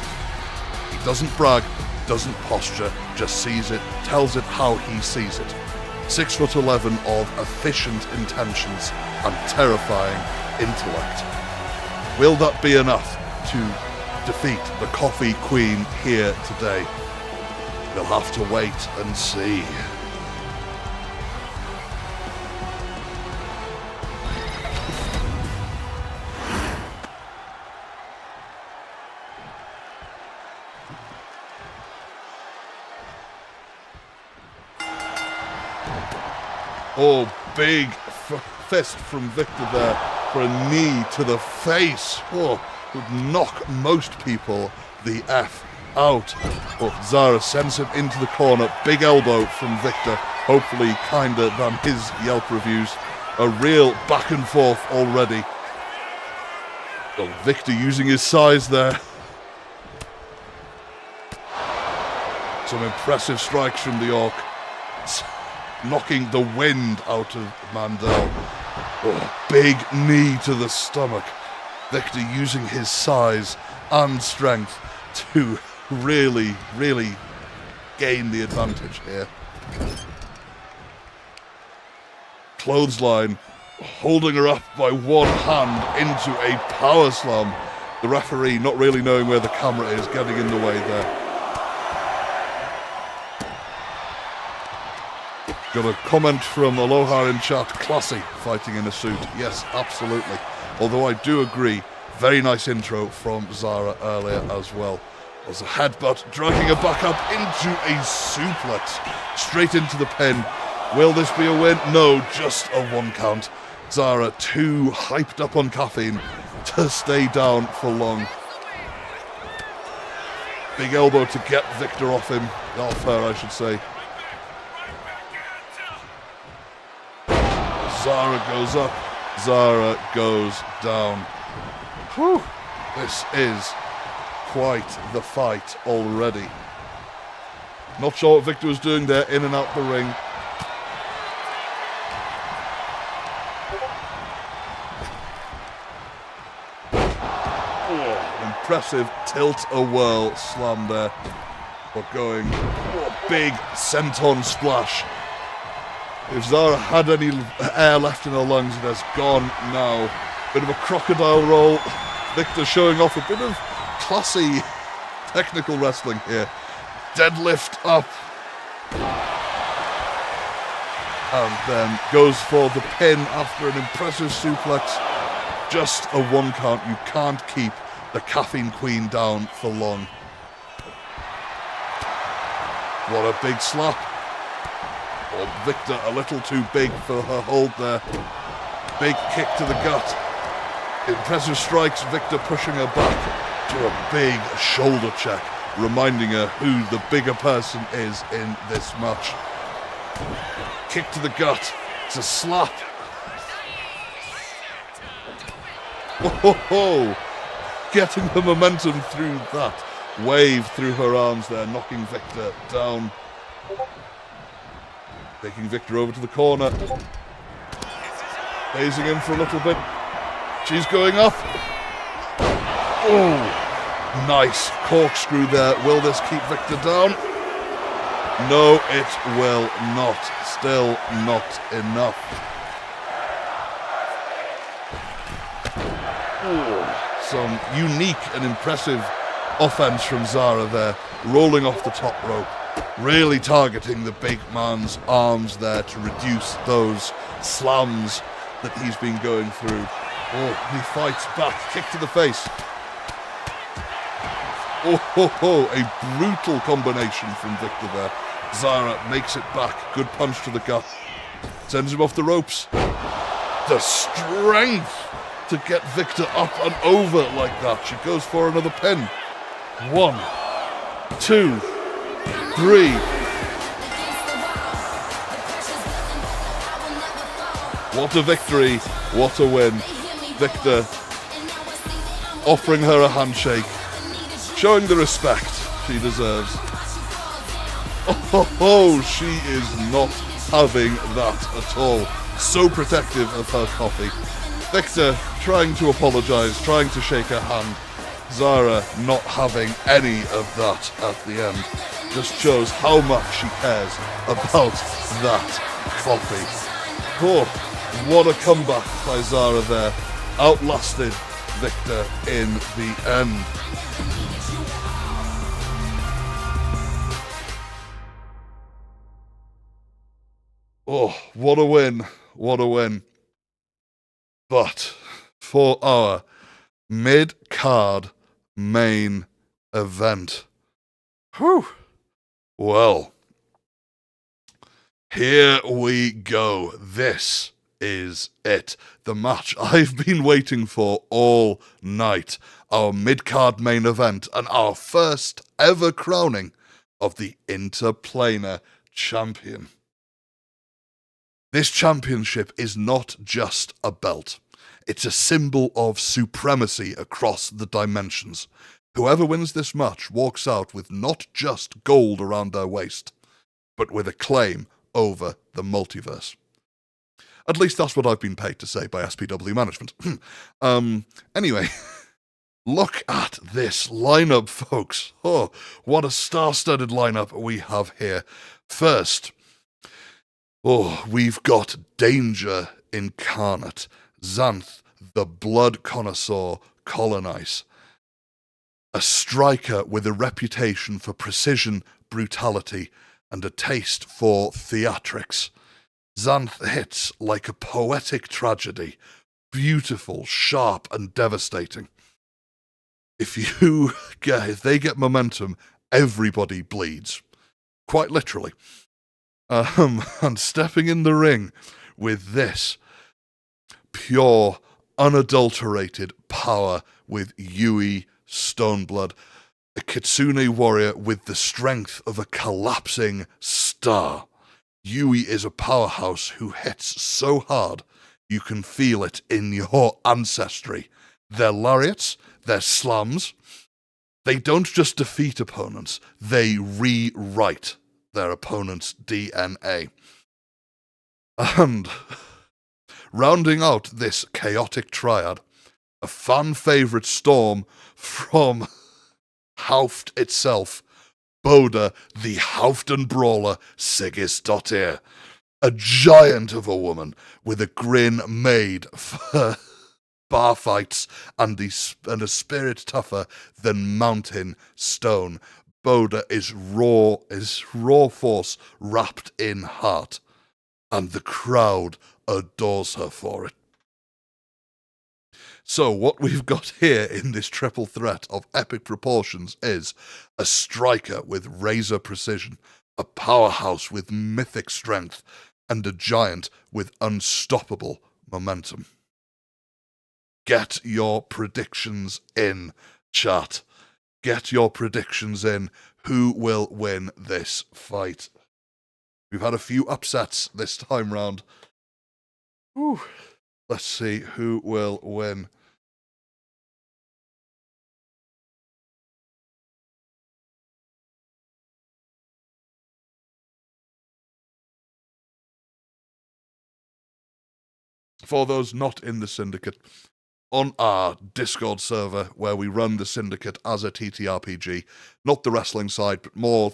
[SPEAKER 1] He doesn't brag, doesn't posture, just sees it, tells it how he sees it. 6'11" of efficient intentions and terrifying intellect. Will that be enough to defeat the Coffee Queen here today? We'll have to wait and see. Oh, big fist from Victor there for a knee to the face. Oh, would knock most people the F out. Oh, Zara sends him into the corner. Big elbow from Victor. hopefully kinder than his Yelp reviews. A real back and forth already. Oh, Victor using his size there. Some impressive strikes from the Orc, knocking the wind out of Mandel. Oh, big knee to the stomach. Victor using his size and strength to really gain the advantage here. Clothesline, holding her up by one hand into a power slam. The referee, not really knowing where the camera is, getting in the way there. Got a comment from Aloha in chat, classy, fighting in a suit. Yes, absolutely. Although I do agree, very nice intro from Zara earlier as well. There's a headbutt, dragging her back up into a suplex, straight into the pin. Will this be a win? No, just a 1 count. Zara too hyped up on caffeine to stay down for long. Big elbow to get Victor off him, off her I should say. Zara goes up, Zara goes down. Whew, this is quite the fight already. Not sure what Victor was doing there, in and out the ring. Oh, impressive tilt-a-whirl slam there. But going, big senton splash. If Zara had any air left in her lungs, it has gone now. Bit of a crocodile roll. Victor showing off a bit of classy technical wrestling here. Deadlift up. And then goes for the pin after an impressive suplex. Just a 1 count. You can't keep the Caffeine Queen down for long. What a big slap. Oh, Victor a little too big for her hold there. Big kick to the gut. Impressive strikes, Victor pushing her back to a big shoulder check, reminding her who the bigger person is in this match. Kick to the gut. It's a slap. Oh, getting the momentum through that. Wave through her arms there, knocking Victor down. Taking Victor over to the corner. Phasing in for a little bit. She's going up. Oh, nice corkscrew there. Will this keep Victor down? No, it will not. Still not enough. Oh, some unique and impressive offense from Zara there. Rolling off the top rope. Really targeting the big man's arms there to reduce those slams that he's been going through. Oh, he fights back. Kick to the face. Oh, a brutal combination from Victor there. Zara makes it back. Good punch to the gut. Sends him off the ropes. The strength to get Victor up and over like that. She goes for another pin. 1, 2, 3. What a victory. What a win. Victor offering her a handshake. Showing the respect she deserves. Oh, she is not having that at all. So protective of her coffee. Victor trying to apologise, trying to shake her hand. Zara not having any of that at the end. Just shows how much she cares about that coffee. Oh, what a comeback by Zara there. Outlasted Victor in the end. Oh, what a win. What a win. But for our mid-card main event. Whew. Well, here we go. This is it. The match I've been waiting for all night. Our mid-card main event and our first ever crowning of the Interplanar Champion. This championship is not just a belt. It's a symbol of supremacy across the dimensions. Whoever wins this match walks out with not just gold around their waist, but with a claim over the multiverse. At least that's what I've been paid to say by SPW management. Anyway, look at this lineup, folks. Oh, what a star-studded lineup we have here. First, we've got Danger Incarnate, Xanth, the Blood Connoisseur, Colonize. A striker with a reputation for precision, brutality, and a taste for theatrics. Xanth hits like a poetic tragedy, beautiful, sharp, and devastating. If they get momentum, everybody bleeds. Quite literally. And stepping in the ring with this pure, unadulterated power with Yui Stoneblood, a Kitsune warrior with the strength of a collapsing star. Yui is a powerhouse who hits so hard you can feel it in your ancestry. Their lariats, their slams, they don't just defeat opponents, they rewrite their opponent's DNA. And rounding out this chaotic triad, a fan-favourite storm from Hauft itself, Boda, the Hauften brawler, Siggisdottir, a giant of a woman with a grin made for bar fights and a spirit tougher than mountain stone. Boda is raw force wrapped in heart, and the crowd adores her for it. So what we've got here in this triple threat of epic proportions is a striker with razor precision, a powerhouse with mythic strength, and a giant with unstoppable momentum. Get your predictions in, chat. Get your predictions in. Who will win this fight? We've had a few upsets this time round. Whew. Let's see who will win. For those not in the Syndicate, on our Discord server where we run the Syndicate as a TTRPG, not the wrestling side, but more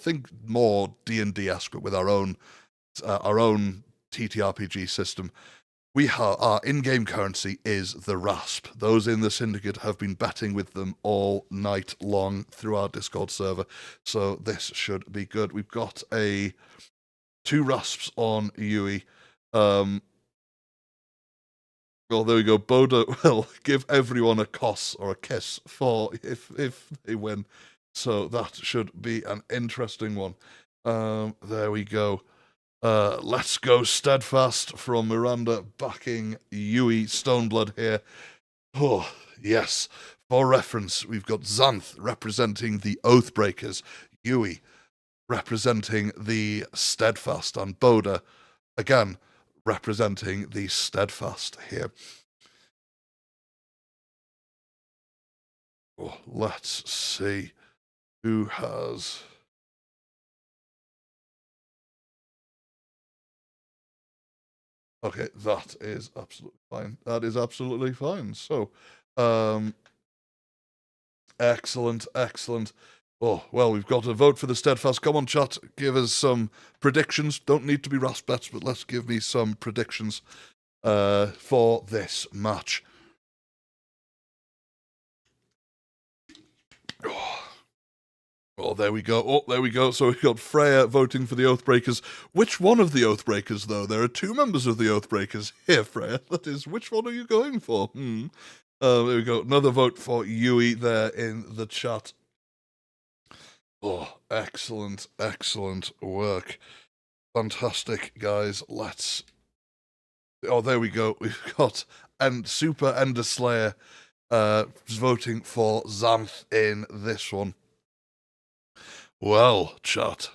[SPEAKER 1] D&D-esque with our own TTRPG system. Our in-game currency is the RASP. Those in the Syndicate have been betting with them all night long through our Discord server, so this should be good. We've got 2 RASPs on Yui. Well, there we go. Boda will give everyone a koss or a kiss for if they win. So that should be an interesting one. There we go. Let's go Steadfast from Miranda backing Yui Stoneblood here. Oh, yes. For reference, we've got Xanth representing the Oathbreakers, Yui representing the Steadfast, and Boda, again, representing the Steadfast here. Oh, let's see who has... Okay, that is absolutely fine. That is absolutely fine. So, excellent. Oh, well, we've got a vote for the Steadfast. Come on, chat, give us some predictions. Don't need to be RASP bets, but let's give me some predictions for this match. Oh, there we go. So we've got Freya voting for the Oathbreakers. Which one of the Oathbreakers, though? There are 2 members of the Oathbreakers here, Freya. That is, which one are you going for? There we go. Another vote for Yui there in the chat. Oh, excellent work. Fantastic, guys. Oh, there we go. We've got Super Ender Slayer voting for Xanth in this one. Well, chat.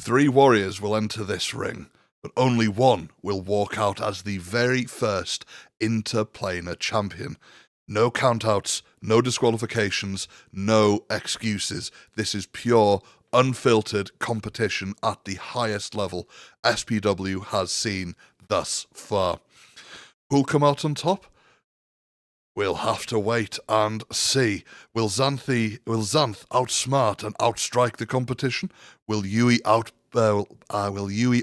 [SPEAKER 1] 3 warriors will enter this ring but only one will walk out as the very first interplanar champion. No countouts, no disqualifications, no excuses. This is pure, unfiltered competition at the highest level SPW has seen thus far. Who'll come out on top? We'll have to wait and see. Will Xanth outsmart and outstrike the competition? Will Yui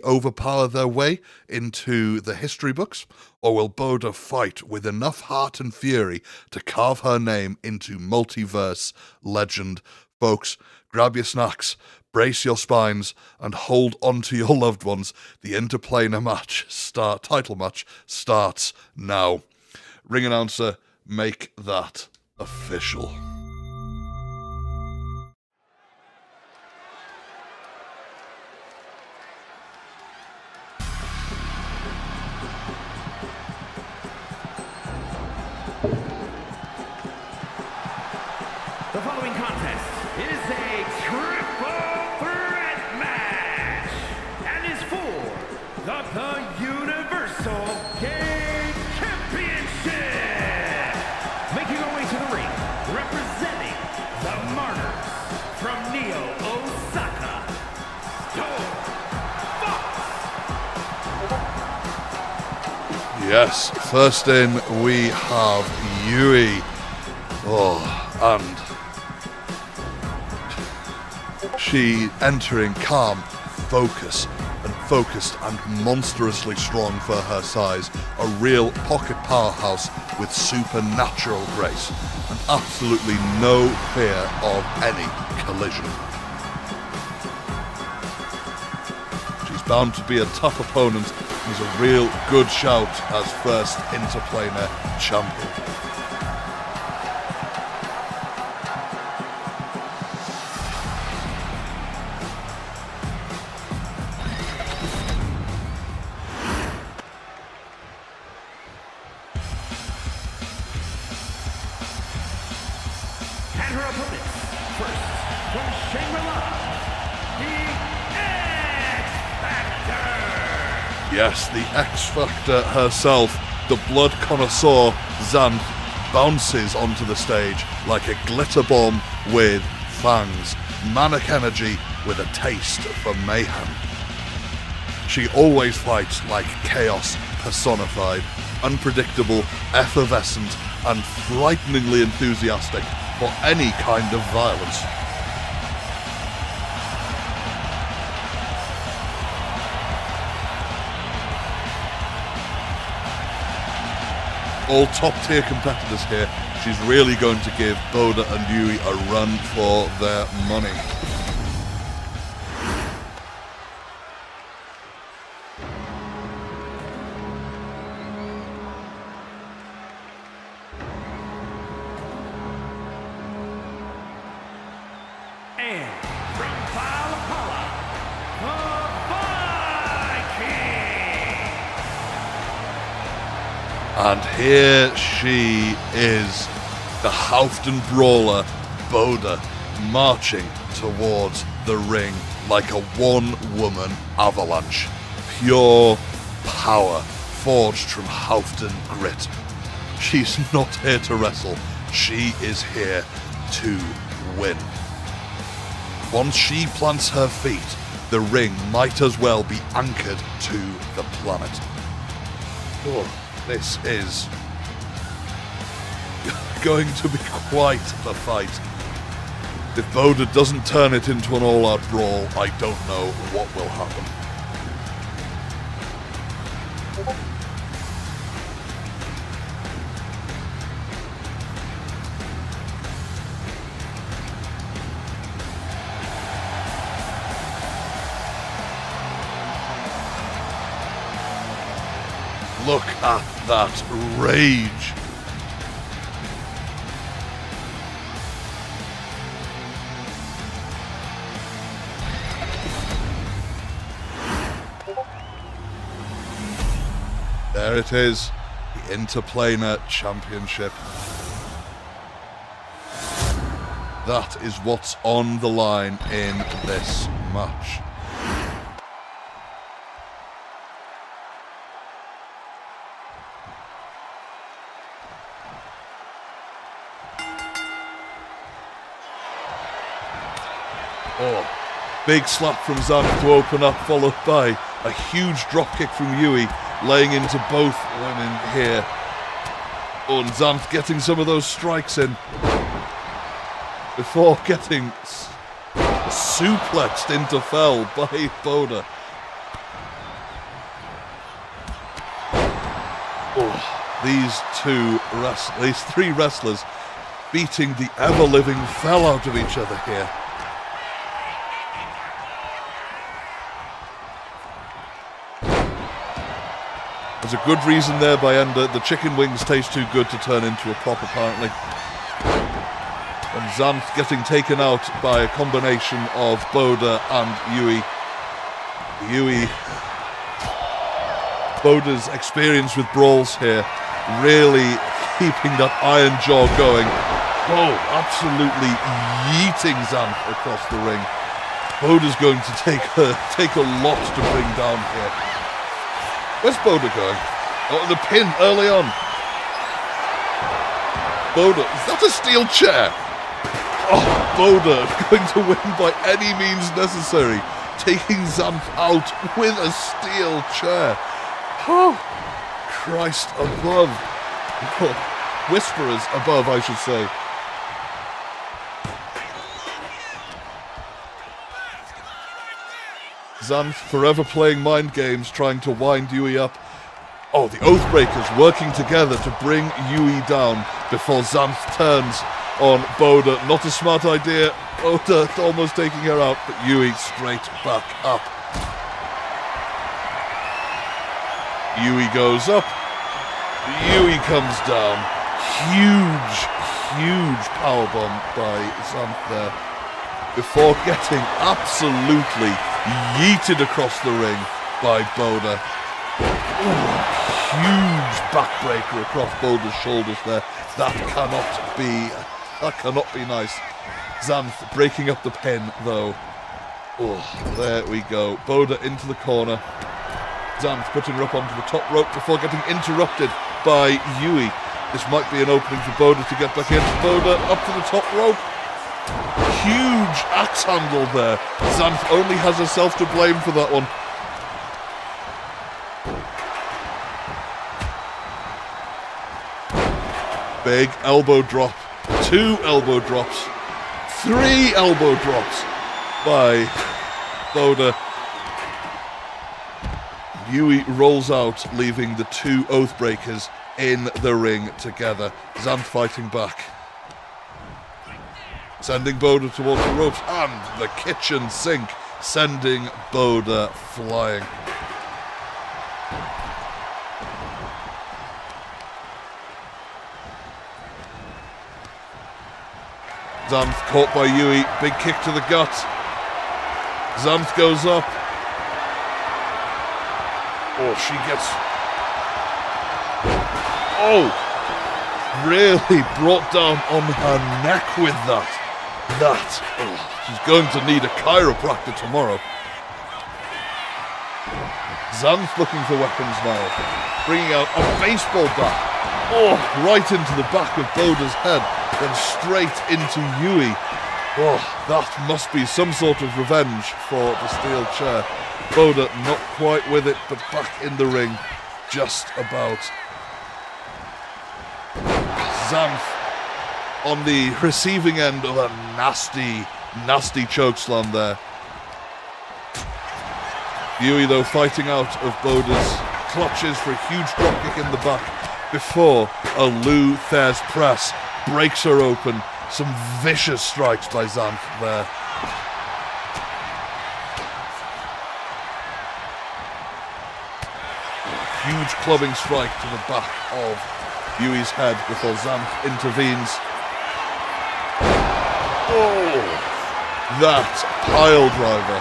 [SPEAKER 1] overpower their way into the history books? Or will Boda fight with enough heart and fury to carve her name into multiverse legend? Folks, grab your snacks, brace your spines, and hold on to your loved ones. The interplanar title match starts now. Ring announcer, make that official.
[SPEAKER 2] The following contest is a triple threat match and is for the Universal Game Championship. Making our way to the ring, representing the Martyrs from Neo, Osaka, Stone Fox.
[SPEAKER 1] Yes, first in we have Yui. And she entering calm, focused and monstrously strong for her size. A real pocket powerhouse with supernatural grace and absolutely no fear of any collision. She's bound to be a tough opponent and is a real good shout as first interplanar champion.
[SPEAKER 2] And her opponents, first from Shangri-La, the X-Factor.
[SPEAKER 1] Yes, the X-Factor herself, the blood connoisseur Xanth, bounces onto the stage like a glitter bomb with fangs, manic energy with a taste for mayhem. She always fights like chaos personified, unpredictable, effervescent, and frighteningly enthusiastic for any kind of violence. All top-tier competitors here. She's really going to give Boda and Yui a run for their money.
[SPEAKER 2] And from Valhalla, the Viking.
[SPEAKER 1] And here she is, the Houghton brawler, Boda, marching towards the ring like a one-woman avalanche. Pure power forged from Houghton grit. She's not here to wrestle, she is here to win. Once she plants her feet, the ring might as well be anchored to the planet. Oh, this is going to be quite the fight. If Boda doesn't turn it into an all-out brawl, I don't know what will happen. Look at that rage. There it is, the Interplanar Championship. That is what's on the line in this match. Oh, big slap from Zanth to open up, followed by a huge dropkick from Yui, laying into both women here. Oh, and Zanth getting some of those strikes in before getting suplexed into fell by Boda. Oh, these three wrestlers beating the ever-living fell out of each other here. There's a good reason there by Ender. The chicken wings taste too good to turn into a prop, apparently. And Zanth getting taken out by a combination of Boda and Yui. Boda's experience with brawls here, really keeping that iron jaw going. Oh, absolutely yeeting Zanth across the ring. Boda's going to take a lot to bring down here. Where's Boda going? Oh, the pin early on. Boda, is that a steel chair? Oh, Boda going to win by any means necessary, taking Zanth out with a steel chair. Oh, Christ above. Oh, whisperers above, I should say. Zanth forever playing mind games, trying to wind Yui up. Oh, the Oathbreakers working together to bring Yui down before Zanth turns on Boda. Not a smart idea. Boda almost taking her out, but Yui straight back up. Yui goes up. Yui comes down. Huge powerbomb by Zanth there, before getting absolutely yeeted across the ring by Boda. Ooh, huge backbreaker across Boda's shoulders there. That cannot be nice. Zanth breaking up the pin though. Oh, there we go. Boda into the corner. Zanth putting her up onto the top rope before getting interrupted by Yui. This might be an opening for Boda to get back in. Boda up to the top rope. Huge axe handle there. Zanth only has herself to blame for that one. Big elbow drop. 2 elbow drops. 3 elbow drops by Boda. Yui rolls out, leaving the 2 Oathbreakers in the ring together. Zanth fighting back. Sending Boda towards the ropes, and the kitchen sink, sending Boda flying. Zanth caught by Yui, big kick to the gut. Zanth goes up. Oh, she gets... Oh! Really brought down on her neck with that. She's going to need a chiropractor tomorrow. Zanth looking for weapons now. Bringing out a baseball bat. Oh, right into the back of Boda's head. Then straight into Yui. Oh, that must be some sort of revenge for the steel chair. Boda not quite with it, but back in the ring. Just about. Zanth on the receiving end of a nasty chokeslam there. Yui, though, fighting out of Boda's clutches for a huge dropkick in the back before a Lou Thez press breaks her open. Some vicious strikes by Zanth there. Huge clubbing strike to the back of Yui's head before Zanth intervenes. Oh, that pile driver.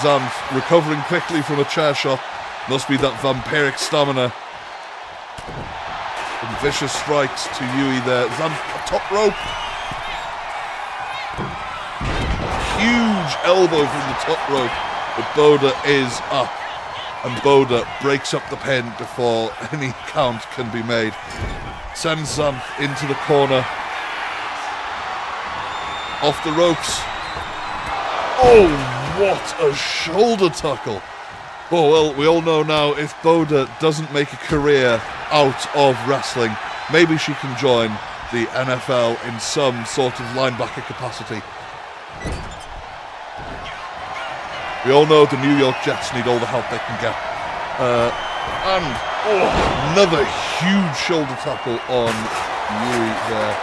[SPEAKER 1] Zanth recovering quickly from a chair shot. Must be that vampiric stamina. Some vicious strikes to Yui there. Zanth, top rope. Huge elbow from the top rope. But Boda is up. And Boda breaks up the pin before any count can be made. Sends Zanth into the corner. Off the ropes. Oh, what a shoulder tackle. Oh, well, we all know now if Boda doesn't make a career out of wrestling, maybe she can join the NFL in some sort of linebacker capacity. We all know the New York Jets need all the help they can get. And another huge shoulder tackle on Yui there.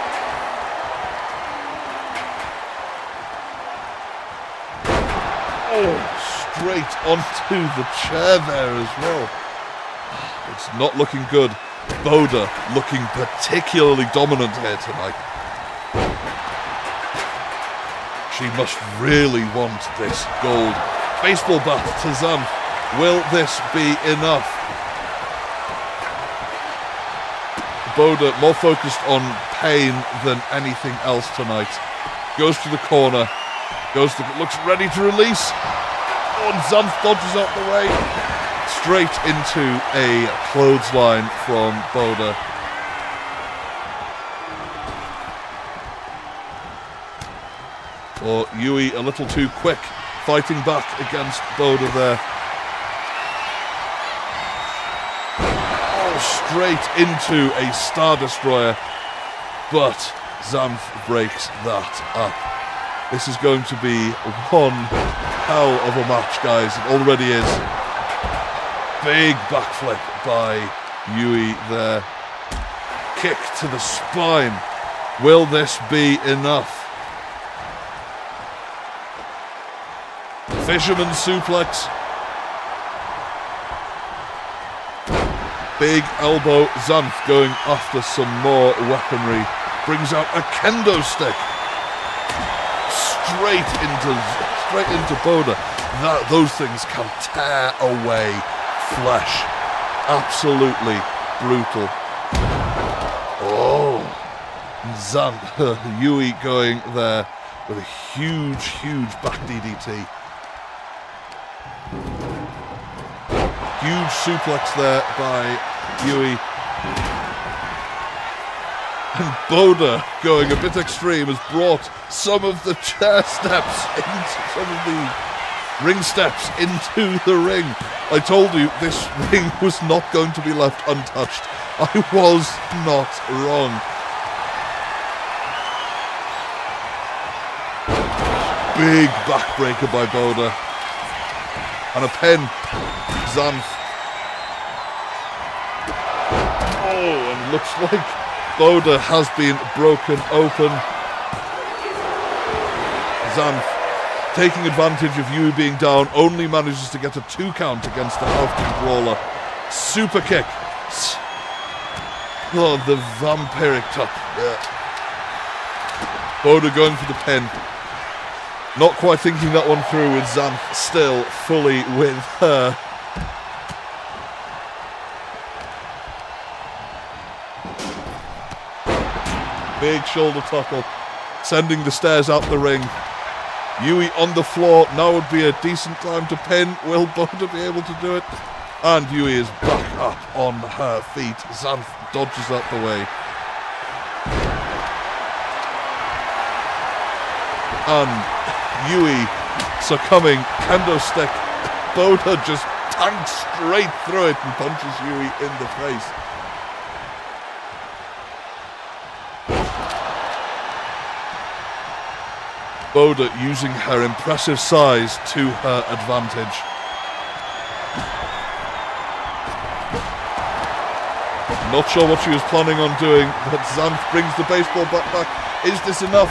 [SPEAKER 1] Oh, straight onto the chair there as well. It's not looking good. Boda looking particularly dominant here tonight. She must really want this gold. Baseball bat to Zanf. Will this be enough? Boda more focused on pain than anything else tonight. Goes to the corner. Looks ready to release. Oh, and Zanf dodges out the way. Straight into a clothesline from Boda. Or Yui a little too quick, fighting back against Boda there. Oh, straight into a Star Destroyer. But Zanf breaks that up. This is going to be one hell of a match, guys. It already is. Big backflip by Yui there. Kick to the spine. Will this be enough? Fisherman suplex. Big elbow. Zanf going after some more weaponry. Brings out a kendo stick. Straight into Boda. Those things can tear away flesh. Absolutely brutal. Oh, Yui going there with a huge back DDT. Huge suplex there by Yui. And Boda, going a bit extreme, has brought some of the chair steps some of the ring steps into the ring. I told you this ring was not going to be left untouched. I was not wrong. Big backbreaker by Boda. And a pin. Zanf. Oh, and looks like Boda has been broken open. Zanf, taking advantage of Yui being down, only manages to get a 2 count against the half-king brawler. Super kick. Oh, the vampiric top. Yeah. Boda going for the pin. Not quite thinking that one through, with Zanf still fully with her. Big shoulder tackle, sending the stairs out the ring. Yui on the floor. Now would be a decent time to pin. Will Boda be able to do it? And Yui is back up on her feet. Zanf dodges out the way. And Yui succumbing. Kendo stick. Boda just tanks straight through it and punches Yui in the face. Boda using her impressive size to her advantage. Not sure what she was planning on doing, but Zanf brings the baseball bat back. Is this enough?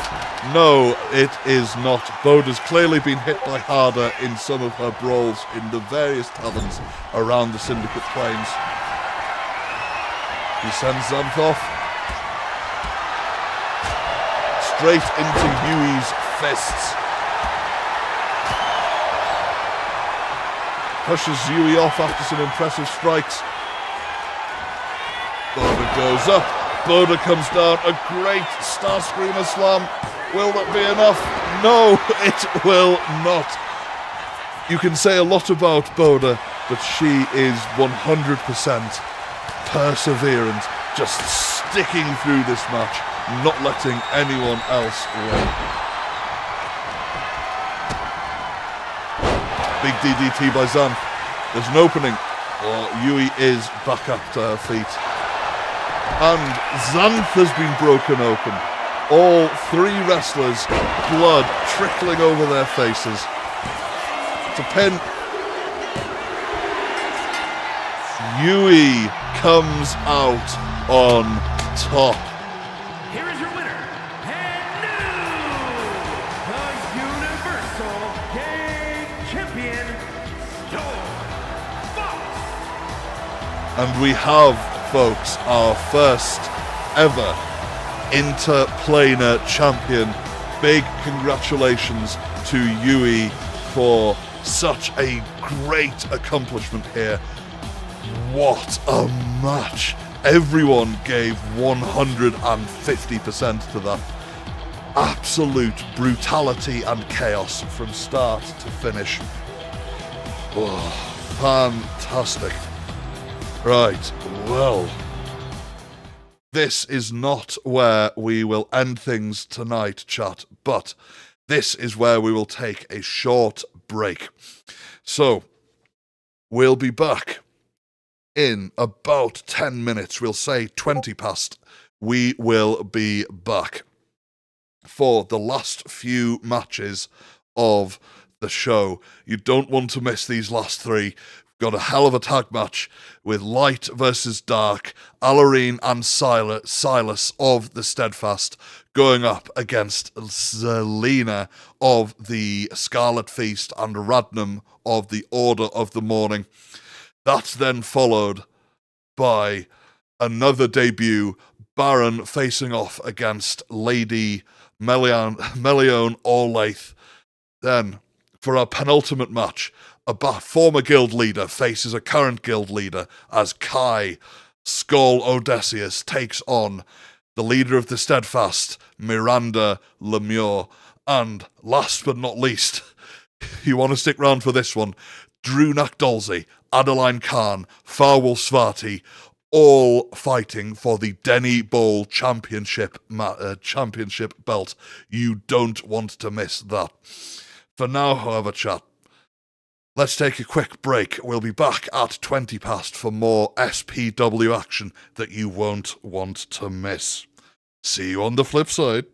[SPEAKER 1] No, it is not. Boda's clearly been hit by harder in some of her brawls in the various taverns around the Syndicate Plains. He sends Zanf off. Straight into Yui's fists. Pushes Yui off after some impressive strikes. Boda goes up. Boda comes down. A great Star Screamer slam. Will that be enough? No, it will not. You can say a lot about Boda, but she is 100% perseverant, just sticking through this match, not letting anyone else win. Big DDT by Zanth. There's an opening. Yui is back up to her feet. And Zanth has been broken open. All three wrestlers, blood trickling over their faces. To pin. Yui comes out on top.
[SPEAKER 2] Here is your winner, and new, the Universal Game Champion, Storm Fox.
[SPEAKER 1] And we have, folks, our first ever interplanar champion. Big congratulations to Yui for such a great accomplishment here. What a match. Everyone gave 150% to that. Absolute brutality and chaos from start to finish. Oh, fantastic. Right, well, this is not where we will end things tonight, chat, but this is where we will take a short break. So, we'll be back in about 10 minutes. We'll say 20 past. We will be back for the last few matches of the show. You don't want to miss these last three. Got a hell of a tag match with Light versus Dark, Alarine and Silas of the Steadfast going up against Zelina of the Scarlet Feast and Radnam of the Order of the Morning. That's then followed by another debut, Baron facing off against Lady Melione Orlaith. Then, for our penultimate match, a former guild leader faces a current guild leader as Kai Skull Odysseus takes on the leader of the Steadfast, Miranda Lemieux. And last but not least, you want to stick around for this one, Drew Nakdolzi, Adeline Khan, Farwell Svati, all fighting for the Denny Bowl championship belt. You don't want to miss that. For now, however, chat, let's take a quick break. We'll be back at 20 past for more SPW action that you won't want to miss. See you on the flip side.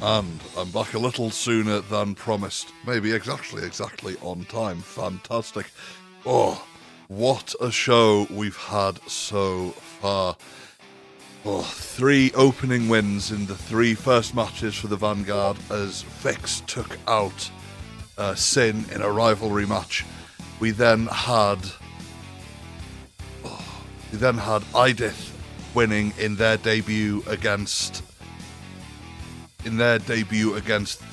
[SPEAKER 1] And I'm back a little sooner than promised. Maybe exactly on time. Fantastic. Oh, what a show we've had so far. Oh, 3 opening wins in the 3 first matches for the Vanguard as Vix took out Sin in a rivalry match. We then had Idith winning in their debut against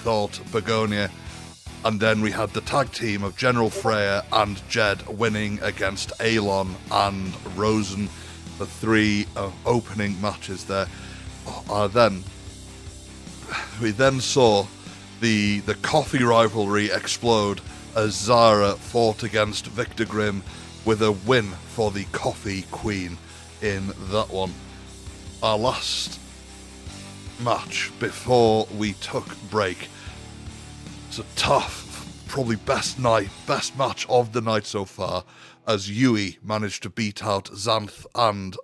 [SPEAKER 1] Thought Begonia, and then we had the tag team of General Freya and Jed winning against Aelon and Rosen, the 3 opening matches there. We then saw the coffee rivalry explode as Zara fought against Victor Grimm with a win for the Coffee Queen in that one. Our last match before we took break. It's a tough, probably best match of the night so far, as Yui managed to beat out Xanth and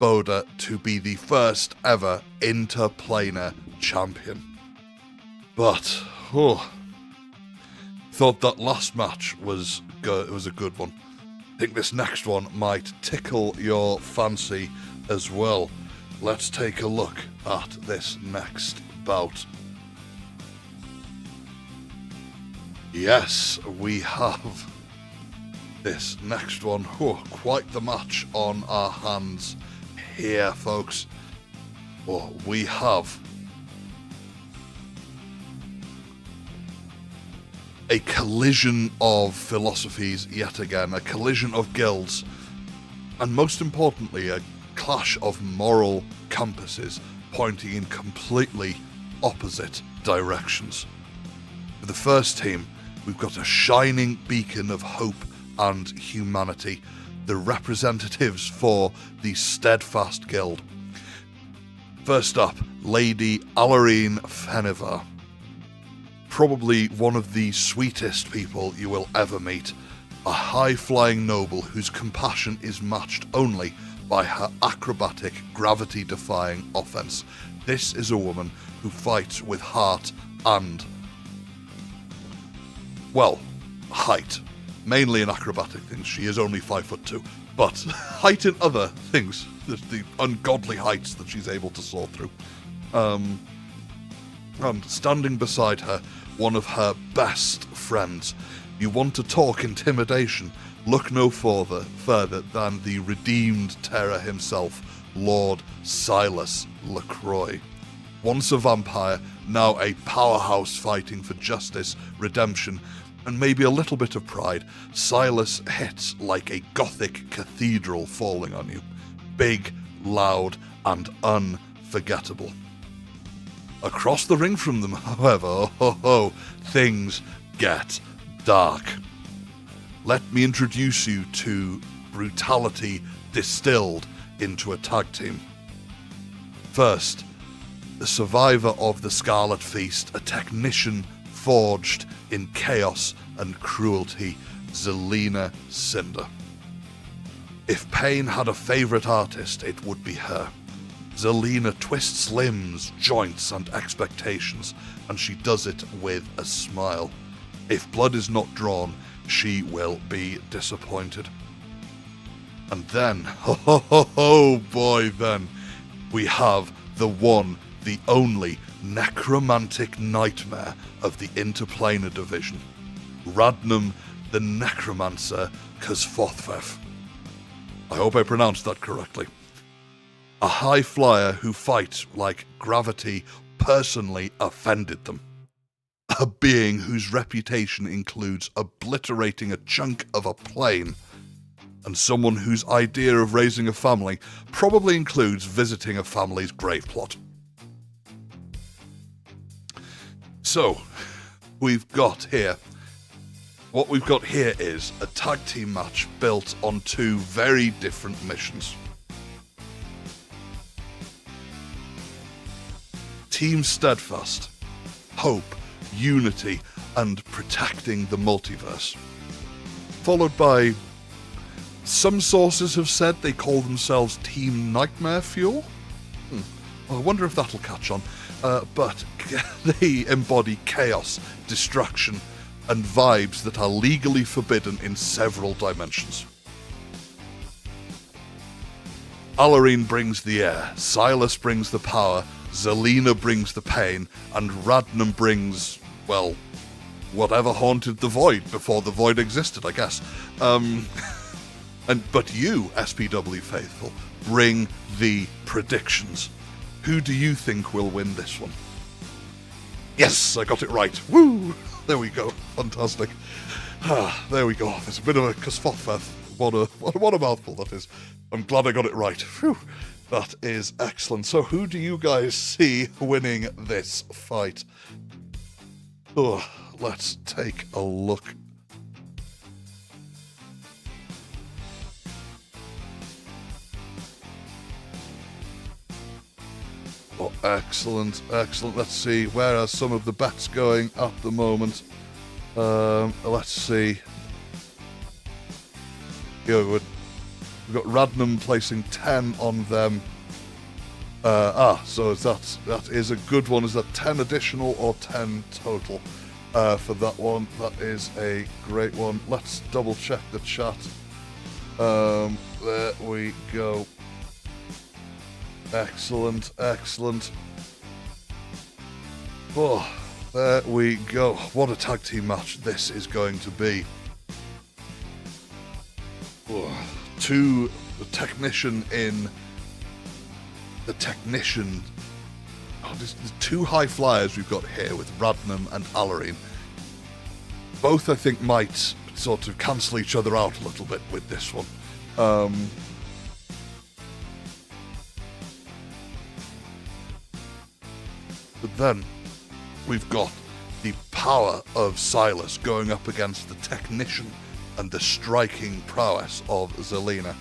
[SPEAKER 1] Boda to be the first ever interplanar champion. But thought that last match was good. It was a good one. I think this next one might tickle your fancy as well. Let's take a look at this next bout. Yes, we have this next one. Oh, quite the match on our hands here, folks. Oh, we have a collision of philosophies yet again, a collision of guilds, and most importantly, a clash of moral compasses pointing in completely opposite directions. For the first team, we've got a shining beacon of hope and humanity, the representatives for the Steadfast Guild. First up, Lady Alarine Fenivar. Probably one of the sweetest people you will ever meet, a high-flying noble whose compassion is matched only by her acrobatic, gravity-defying offense. This is a woman who fights with heart and, well, height. Mainly in acrobatic things. She is only 5'2", but height in other things, the ungodly heights that she's able to soar through. And standing beside her, one of her best friends. You want to talk intimidation? Look no further than the redeemed terror himself, Lord Silas LaCroix. Once a vampire, now a powerhouse fighting for justice, redemption, and maybe a little bit of pride, Silas hits like a gothic cathedral falling on you. Big, loud, and unforgettable. Across the ring from them, however, things get dark. Let me introduce you to brutality distilled into a tag team. First, the survivor of the Scarlet Feast, a technician forged in chaos and cruelty, Zelina Cinder. If Pain had a favourite artist, it would be her. Zelina twists limbs, joints, and expectations, and she does it with a smile. If blood is not drawn, she will be disappointed. And then, then, we have the one, the only necromantic nightmare of the Interplanar division, Radnum the Necromancer Kazfothvef. I hope I pronounced that correctly. A high flyer who fights like gravity personally offended them. A being whose reputation includes obliterating a chunk of a plane, and someone whose idea of raising a family probably includes visiting a family's grave plot. So, what we've got here is a tag team match built on 2 very different missions. Team Steadfast, hope, unity, and protecting the multiverse. Followed by, some sources have said they call themselves Team Nightmare Fuel. Well, I wonder if that'll catch on. but they embody chaos, destruction, and vibes that are legally forbidden in several dimensions. Alarine brings the air, Silas brings the power, Zelina brings the pain, and Radnum brings, well, whatever haunted the void before the void existed, I guess. But you, SPW faithful, bring the predictions. Who do you think will win this one? Yes, I got it right. Woo! There we go. Fantastic. There we go. There's a bit of a cusfoffeth. What a mouthful that is. I'm glad I got it right. Whew. That is excellent. So who do you guys see winning this fight? Oh, let's take a look. Oh, excellent, excellent. Let's see, where are some of the bets going at the moment? Let's see. Here we've got Radnum placing 10 on them. So that is a good one. Is that 10 additional or 10 total for that one? That is a great one. Let's double check the chat. There we go. Excellent, excellent. Oh, there we go. What a tag team match this is going to be. Oh, the technician. Oh, there's two high flyers we've got here with Radnum and Alarine. Both, I think, might sort of cancel each other out a little bit with this one. But then we've got the power of Silas going up against the technician and the striking prowess of Zelina.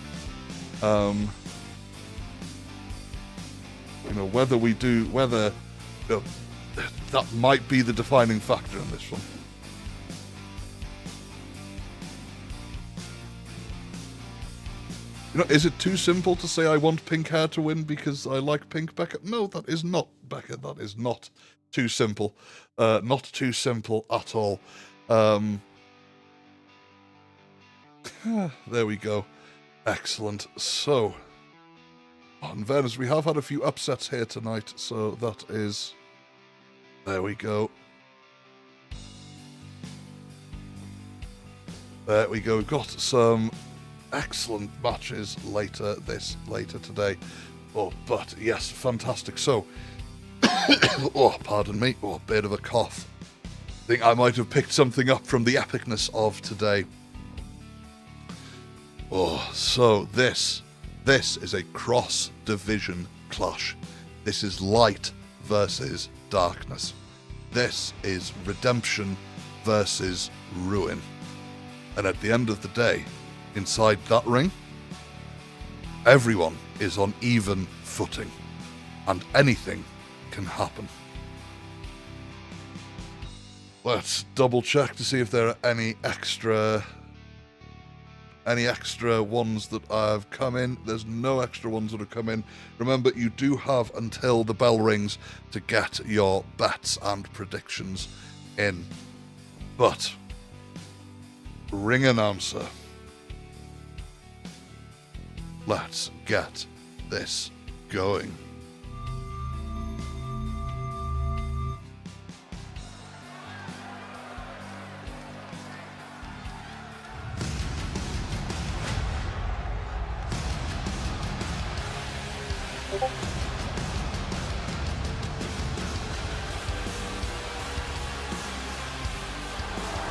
[SPEAKER 1] Whether that might be the defining factor in this one. Is it too simple to say I want pink hair to win because I like pink, Becca? No, that is not, Becca. That is not too simple. Not too simple at all. There we go. Excellent. So, in fairness, we have had a few upsets here tonight, so that is... There we go. There we go. We've got some excellent matches later today. Oh, but yes, fantastic. So, oh, pardon me. Oh, a bit of a cough. I think I might have picked something up from the epicness of today. Oh, so this is a cross-division clash. This is light versus darkness. This is redemption versus ruin. And at the end of the day, inside that ring, everyone is on even footing, and anything can happen. Let's double check to see if there are any extra ones that have come in. There's no extra ones that have come in. Remember, you do have until the bell rings to get your bets and predictions in. But, ring announcer, let's get this going.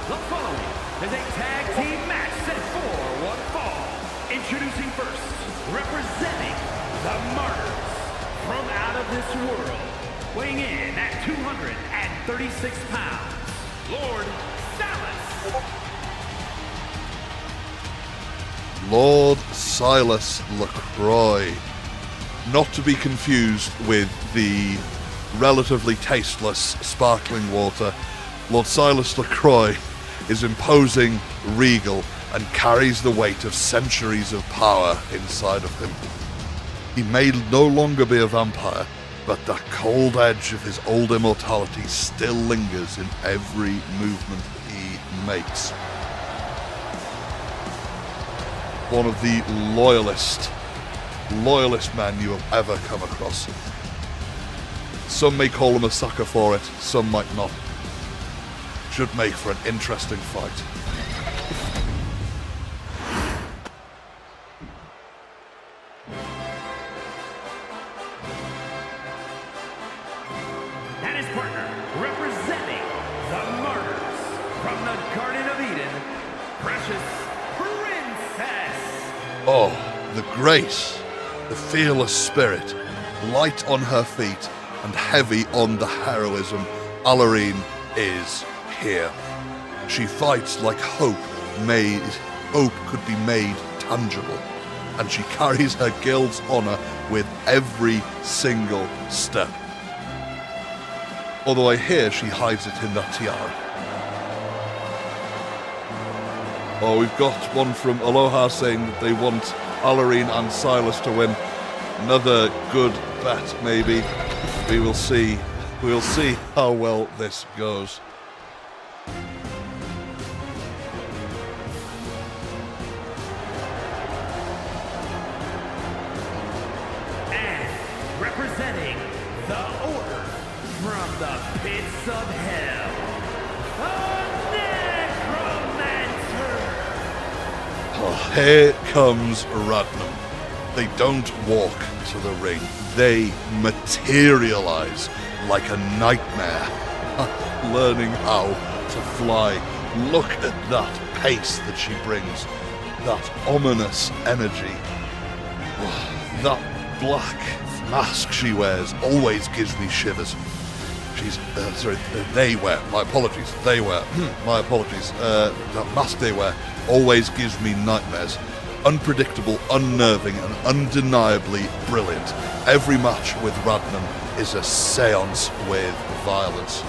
[SPEAKER 2] The following is a tag team match set for one fall. Introducing first, representing the Martyrs from out of this world, weighing in at 236 pounds, Lord Silas.
[SPEAKER 1] Lord Silas LaCroix. Not to be confused with the relatively tasteless sparkling water. Lord Silas LaCroix is imposing, regal, and carries the weight of centuries of power inside of him. He may no longer be a vampire, but the cold edge of his old immortality still lingers in every movement he makes. One of the loyalist men you have ever come across. Some may call him a sucker for it, some might not. Should make for an interesting fight.
[SPEAKER 2] And his partner, representing the Martyrs from the Garden of Eden, Precious Princess.
[SPEAKER 1] Oh, the grace, the fearless spirit, light on her feet and heavy on the heroism. Alarine is here. She fights like hope could be made tangible, and she carries her guild's honor with every single step. Although I hear she hides it in that tiara. Oh, we've got one from Aloha saying that they want Alarine and Silas to win. Another good bet, maybe. We will see. We'll see how well this goes.
[SPEAKER 2] And representing the Order from the pits of hell, the Necromancer.
[SPEAKER 1] Oh, here comes Radnam. They don't walk to the ring. They materialize like a nightmare, learning how to fly. Look at that pace that she brings, that ominous energy. Oh, that black mask she wears always gives me shivers. They wear, my apologies, they wear, my apologies, that mask they wear always gives me nightmares. Unpredictable, unnerving, and undeniably brilliant. Every match with Radnam is a seance with violence.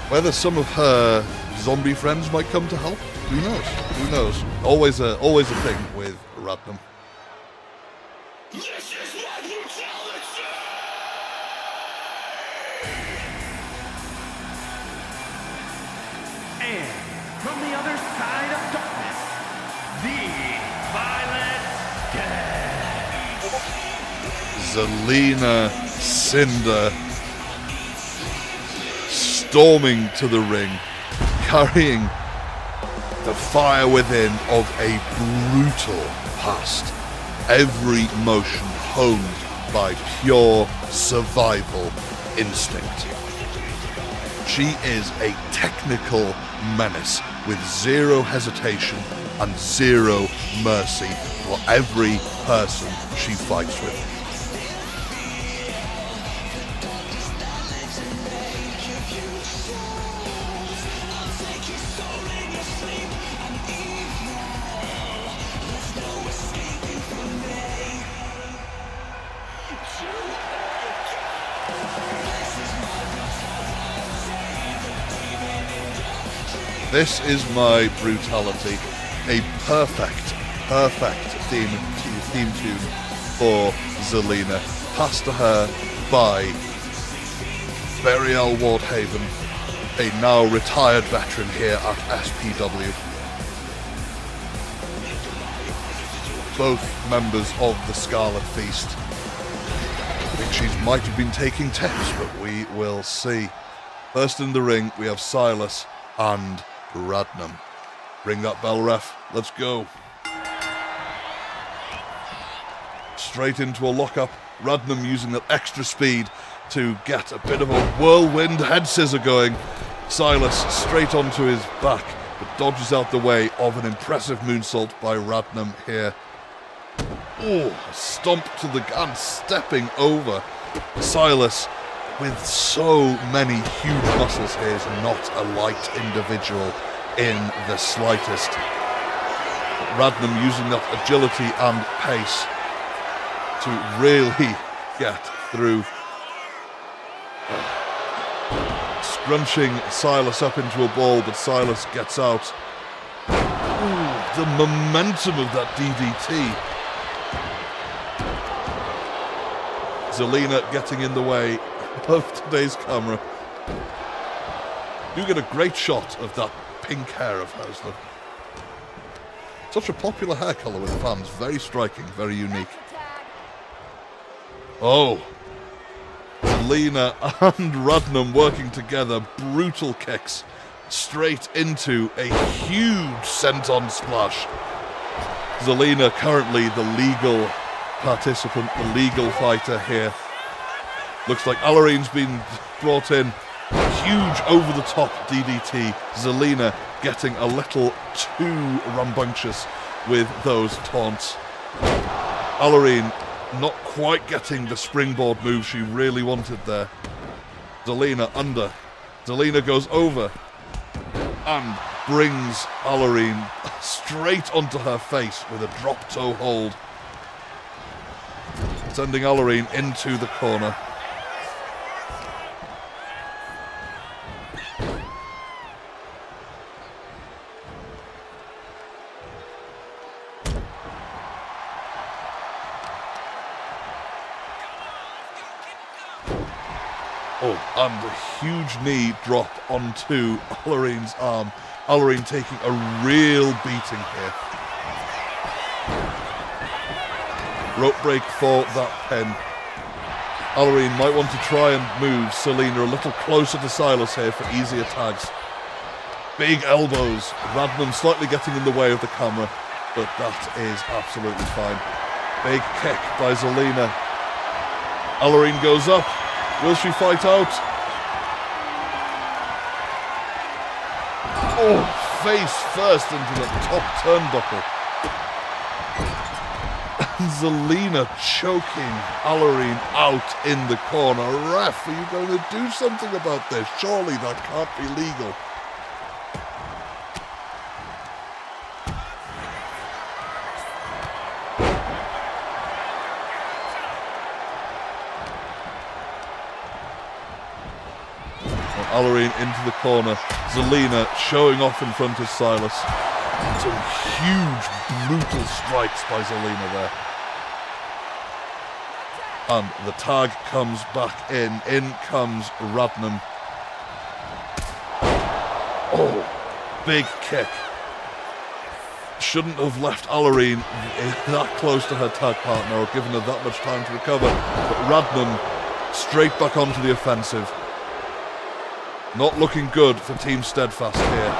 [SPEAKER 1] Whether some of her zombie friends might come to help, who knows? Who knows? Always a thing with Radnam.
[SPEAKER 2] This is my brutality! And from the other side of darkness, the Violet Death.
[SPEAKER 1] Zelina Cinder storming to the ring, carrying the fire within of a brutal past. Every motion honed by pure survival instinct. She is a technical menace with zero hesitation and zero mercy for every person she fights with. This is my brutality, a perfect theme tune for Zelina, passed to her by Burial Wardhaven, a now retired veteran here at SPW. Both members of the Scarlet Feast. I think she might have been taking tips, but we will see. First in the ring, we have Silas and Radnam. Ring that bell, ref. Let's go. Straight into a lockup. Radnam using that extra speed to get a bit of a whirlwind head scissor going. Silas straight onto his back, but dodges out the way of an impressive moonsault by Radnam here. Oh, a stomp to the gun, stepping over. Silas, with so many huge muscles here, is not a light individual in the slightest. But Radnam using that agility and pace to really get through. Scrunching Silas up into a ball, but Silas gets out. Ooh, the momentum of that DDT. Zelina getting in the way of today's camera. You get a great shot of that pink hair of hers, though. Such a popular hair colour with fans. Very striking, very unique. Oh. Zelina and Radnum working together. Brutal kicks straight into a huge senton splash. Zelina currently the legal participant, the legal fighter here. Looks like Allarine's been brought in. Huge over-the-top DDT. Zelina getting a little too rambunctious with those taunts. Allarine not quite getting the springboard move she really wanted there. Zelina under. Zelina goes over and brings Allarine straight onto her face with a drop toe hold, sending Allarine into the corner. Oh, and a huge knee drop onto Allarine's arm. Allarine taking a real beating here. Rope break for that pin. Allarine might want to try and move Zelina a little closer to Silas here for easier tags. Big elbows. Radnum slightly getting in the way of the camera, but that is absolutely fine. Big kick by Zelina. Allarine goes up. Will she fight out? Oh, face first into the top turnbuckle. Zelina choking Allarine out in the corner. Ref, are you going to do something about this? Surely that can't be legal. Allarine into the corner. Zelina showing off in front of Silas. Some huge, brutal strikes by Zelina there. And the tag comes back in. In comes Radnum. Oh, big kick. Shouldn't have left Allarine that close to her tag partner or given her that much time to recover. But Radnum straight back onto the offensive. Not looking good for Team Steadfast here.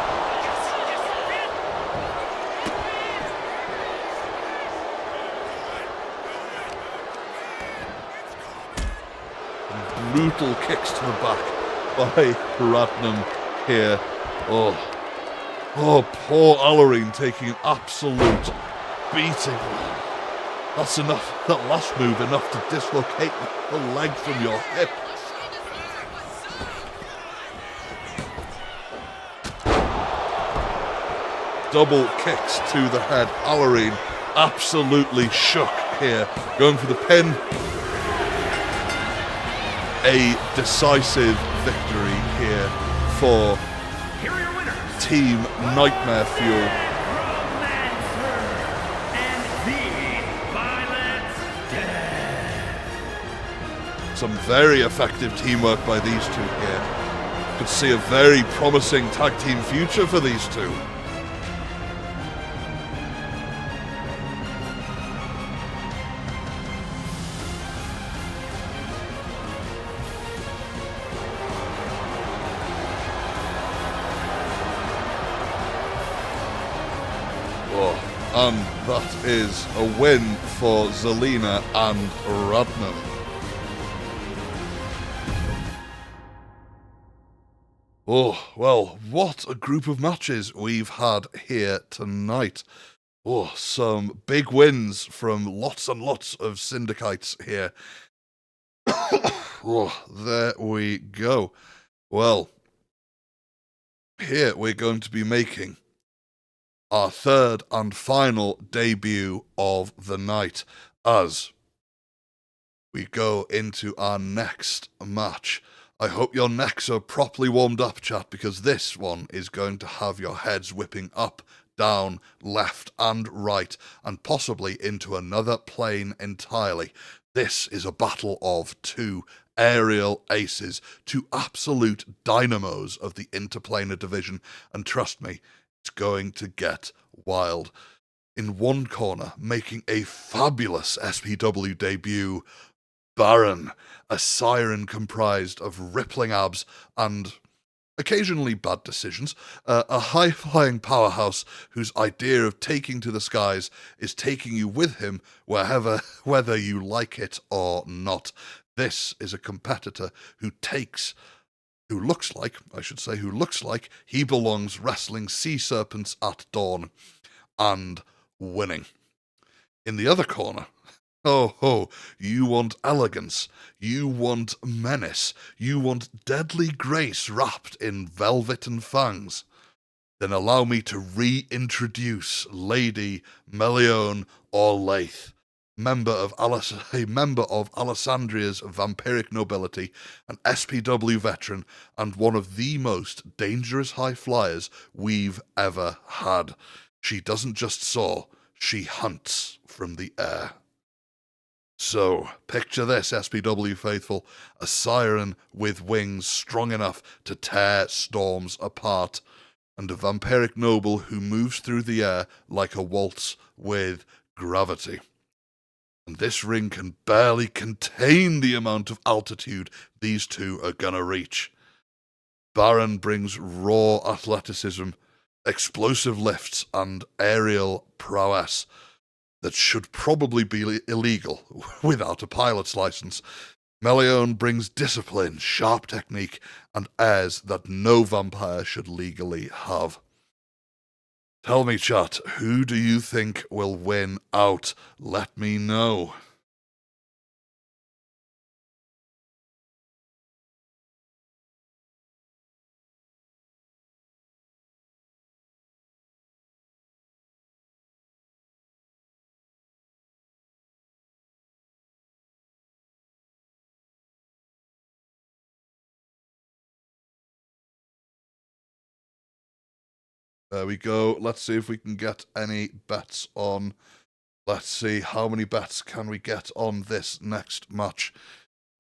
[SPEAKER 1] Brutal kicks to the back by Radnum here. Oh, poor Allarine taking an absolute beating. That's enough, that last move, enough to dislocate the leg from your hip. Double kicks to the head. Allarine absolutely shook here. Going for the pin. A decisive victory here for Team Nightmare Fuel. Some very effective teamwork by these two here. Could see a very promising tag team future for these two. And that is a win for Zelina and Radnum. Oh, well, what a group of matches we've had here tonight. Oh, some big wins from lots and lots of syndicates here. Oh, there we go. Well, here we're going to be making our third and final debut of the night as we go into our next match. I hope your necks are properly warmed up, chat, because this one is going to have your heads whipping up, down, left and right, and possibly into another plane entirely. This is a battle of two aerial aces, two absolute dynamos of the interplanar division, and trust me, it's going to get wild. In one corner, making a fabulous SPW debut, Baron, a siren comprised of rippling abs and occasionally bad decisions, a high-flying powerhouse whose idea of taking to the skies is taking you with him whether you like it or not. This is a competitor who looks like he belongs wrestling sea serpents at dawn and winning. In the other corner, oh, you want elegance, you want menace, you want deadly grace wrapped in velvet and fangs. Then allow me to reintroduce Lady Melione Orlaith, a member of Alessandria's vampiric nobility, an SPW veteran, and one of the most dangerous high flyers we've ever had. She doesn't just soar, she hunts from the air. So, picture this, SPW faithful, a siren with wings strong enough to tear storms apart, and a vampiric noble who moves through the air like a waltz with gravity. And this ring can barely contain the amount of altitude these two are gonna reach. Baron brings raw athleticism, explosive lifts, and aerial prowess that should probably be illegal without a pilot's license. Melione brings discipline, sharp technique, and airs that no vampire should legally have. Tell me, chat, who do you think will win out? Let me know. There we go. Let's see if we can get any bets on. Let's see how many bets can we get on this next match.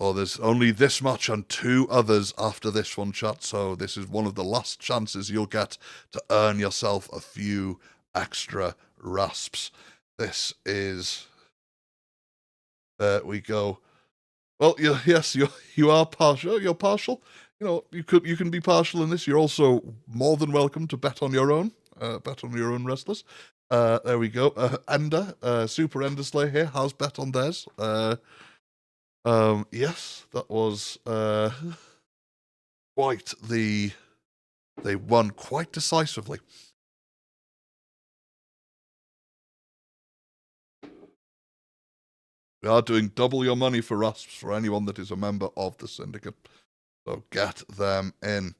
[SPEAKER 1] Oh, there's only this match and two others after this one, chat. So this is one of the last chances you'll get to earn yourself a few extra rasps. This is... There we go. Well, yes, you are partial. You're partial. You know, you can be partial in this. You're also more than welcome to bet on your own. Bet on your own wrestlers. There we go. Ender, Super Ender Slayer here has bet on theirs. Yes, that was quite the. They won quite decisively. We are doing double your money for rasps for anyone that is a member of the Syndicate. So get them in.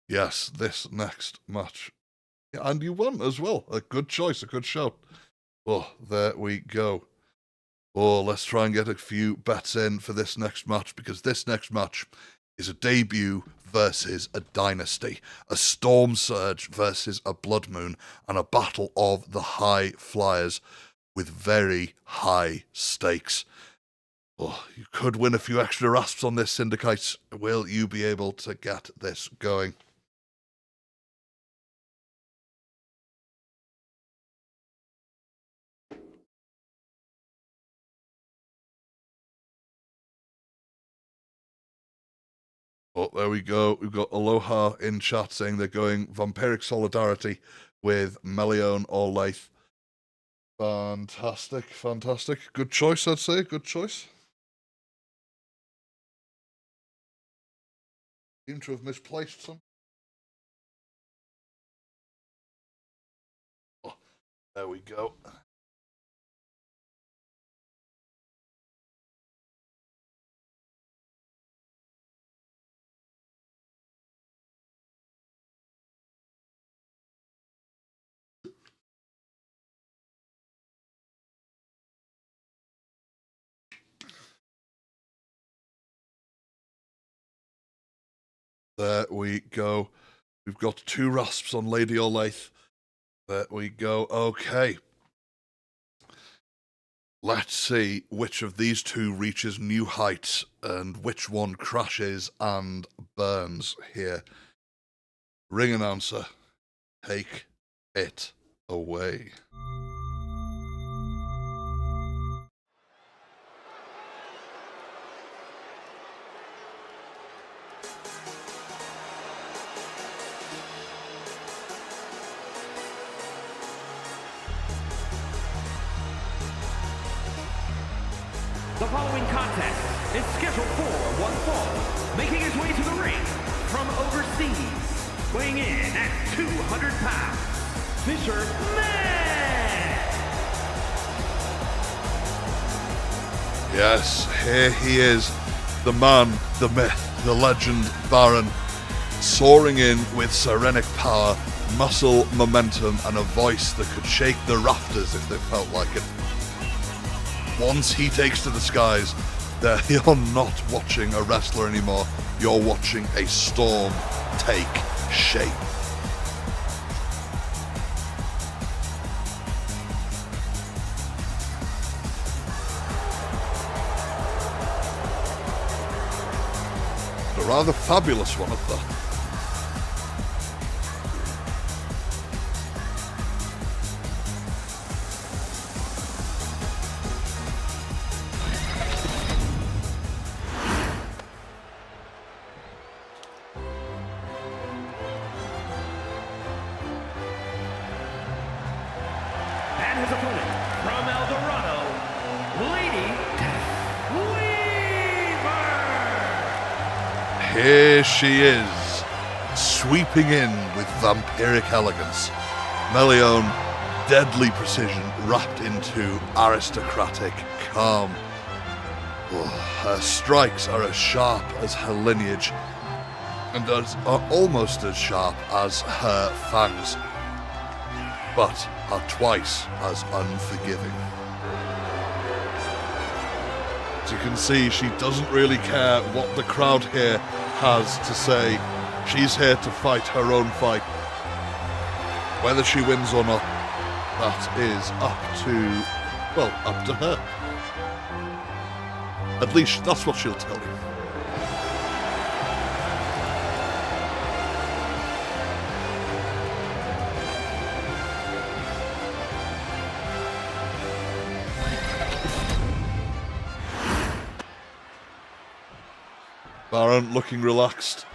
[SPEAKER 1] Yes, this next match. Yeah, and you won as well. A good choice, a good shout. Oh, there we go. Oh, let's try and get a few bets in for this next match, because this next match is a debut versus a dynasty, a storm surge versus a blood moon, and a battle of the high flyers with very high stakes. Oh, you could win a few extra rasps on this, Syndicate. Will you be able to get this going? Oh, there we go. We've got Aloha in chat saying they're going Vampiric Solidarity with Melione Orlaith. Fantastic, fantastic. Good choice, I'd say. Good choice. Seem to have misplaced some. Oh, there we go. There we go. We've got two rasps on Lady Orlaith. There we go. Okay. Let's see which of these two reaches new heights and which one crashes and burns here. Ring announcer, take it away.
[SPEAKER 2] The following contest is scheduled for one fall, making his way to the ring from overseas, weighing in at 200 pounds, Fisherman!
[SPEAKER 1] Yes, here he is, the man, the myth, the legend, Baron, soaring in with sirenic power, muscle, momentum, and a voice that could shake the rafters if they felt like it. Once he takes to the skies, you're not watching a wrestler anymore. You're watching a storm take shape. A rather fabulous one at that.
[SPEAKER 2] And his opponent from El Dorado, Lady Weaver!
[SPEAKER 1] Here she is, sweeping in with vampiric elegance. Melione, deadly precision wrapped into aristocratic calm. Her strikes are as sharp as her lineage, and are almost as sharp as her fangs, but are twice as unforgiving. As you can see, she doesn't really care what the crowd here has to say. She's here to fight her own fight. Whether she wins or not, that is up to her. At least that's what she'll tell you. Baron looking relaxed.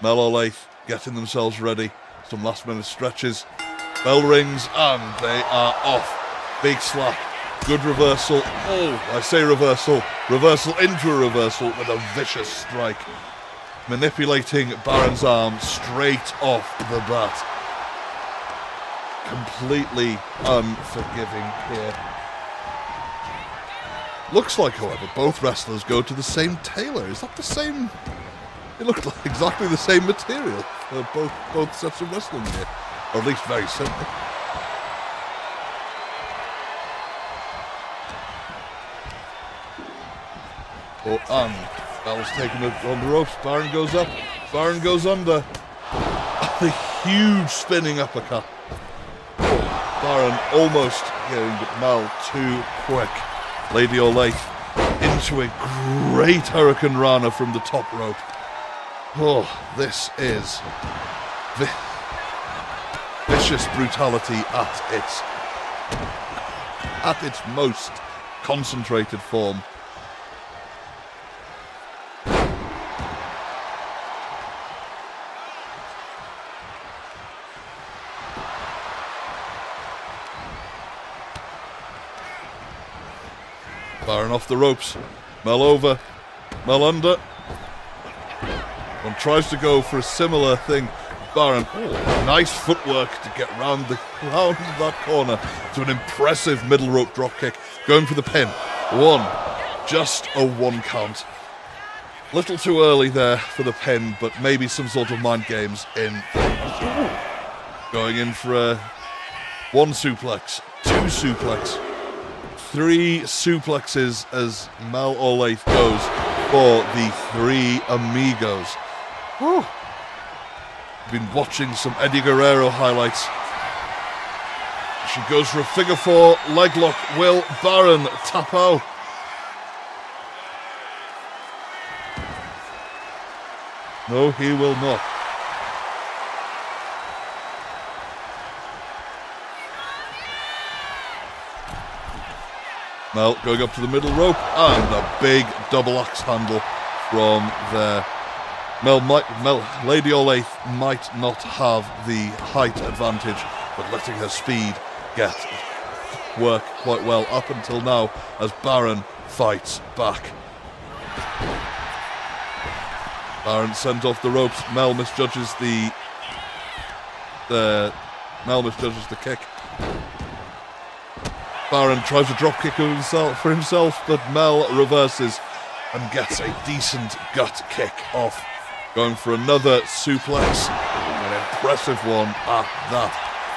[SPEAKER 1] Mel Olathe getting themselves ready. Some last minute stretches. Bell rings and they are off. Big slap. Good reversal. Oh, I say reversal. Reversal into a reversal with a vicious strike. Manipulating Baron's arm straight off the bat. Completely unforgiving here. Looks like, however, both wrestlers go to the same tailor. Is that the same? It looked like exactly the same material for both sets of wrestling here. Or at least very similar. Oh, and Bell's taking it on the ropes. Baron goes up. Baron goes under. A huge spinning uppercut. Oh, Baron almost getting Mel too quick. Lady Olathe into a great Hurricane Rana from the top rope. Oh, this is vicious brutality at its most concentrated form. Baron off the ropes. Mel over. Mel under. One tries to go for a similar thing. Baron, nice footwork to get round that corner to an impressive middle rope dropkick. Going for the pin. One. Just a one count. Little too early there for the pin, but maybe some sort of mind games in. Going in for a one suplex. Two suplex. Three suplexes as Mel Olathe goes for the three amigos. Whew. Been watching some Eddie Guerrero highlights. She goes for a figure four leg lock. Will Baron tap out? No, he will not. Mel going up to the middle rope, and a big double axe handle from there. Lady Olathe might not have the height advantage, but letting her speed work quite well up until now as Baron fights back. Baron sent off the ropes. Mel misjudges the kick. Baron tries a drop kick for himself, but Mel reverses and gets a decent gut kick off. Going for another suplex. An impressive one at that.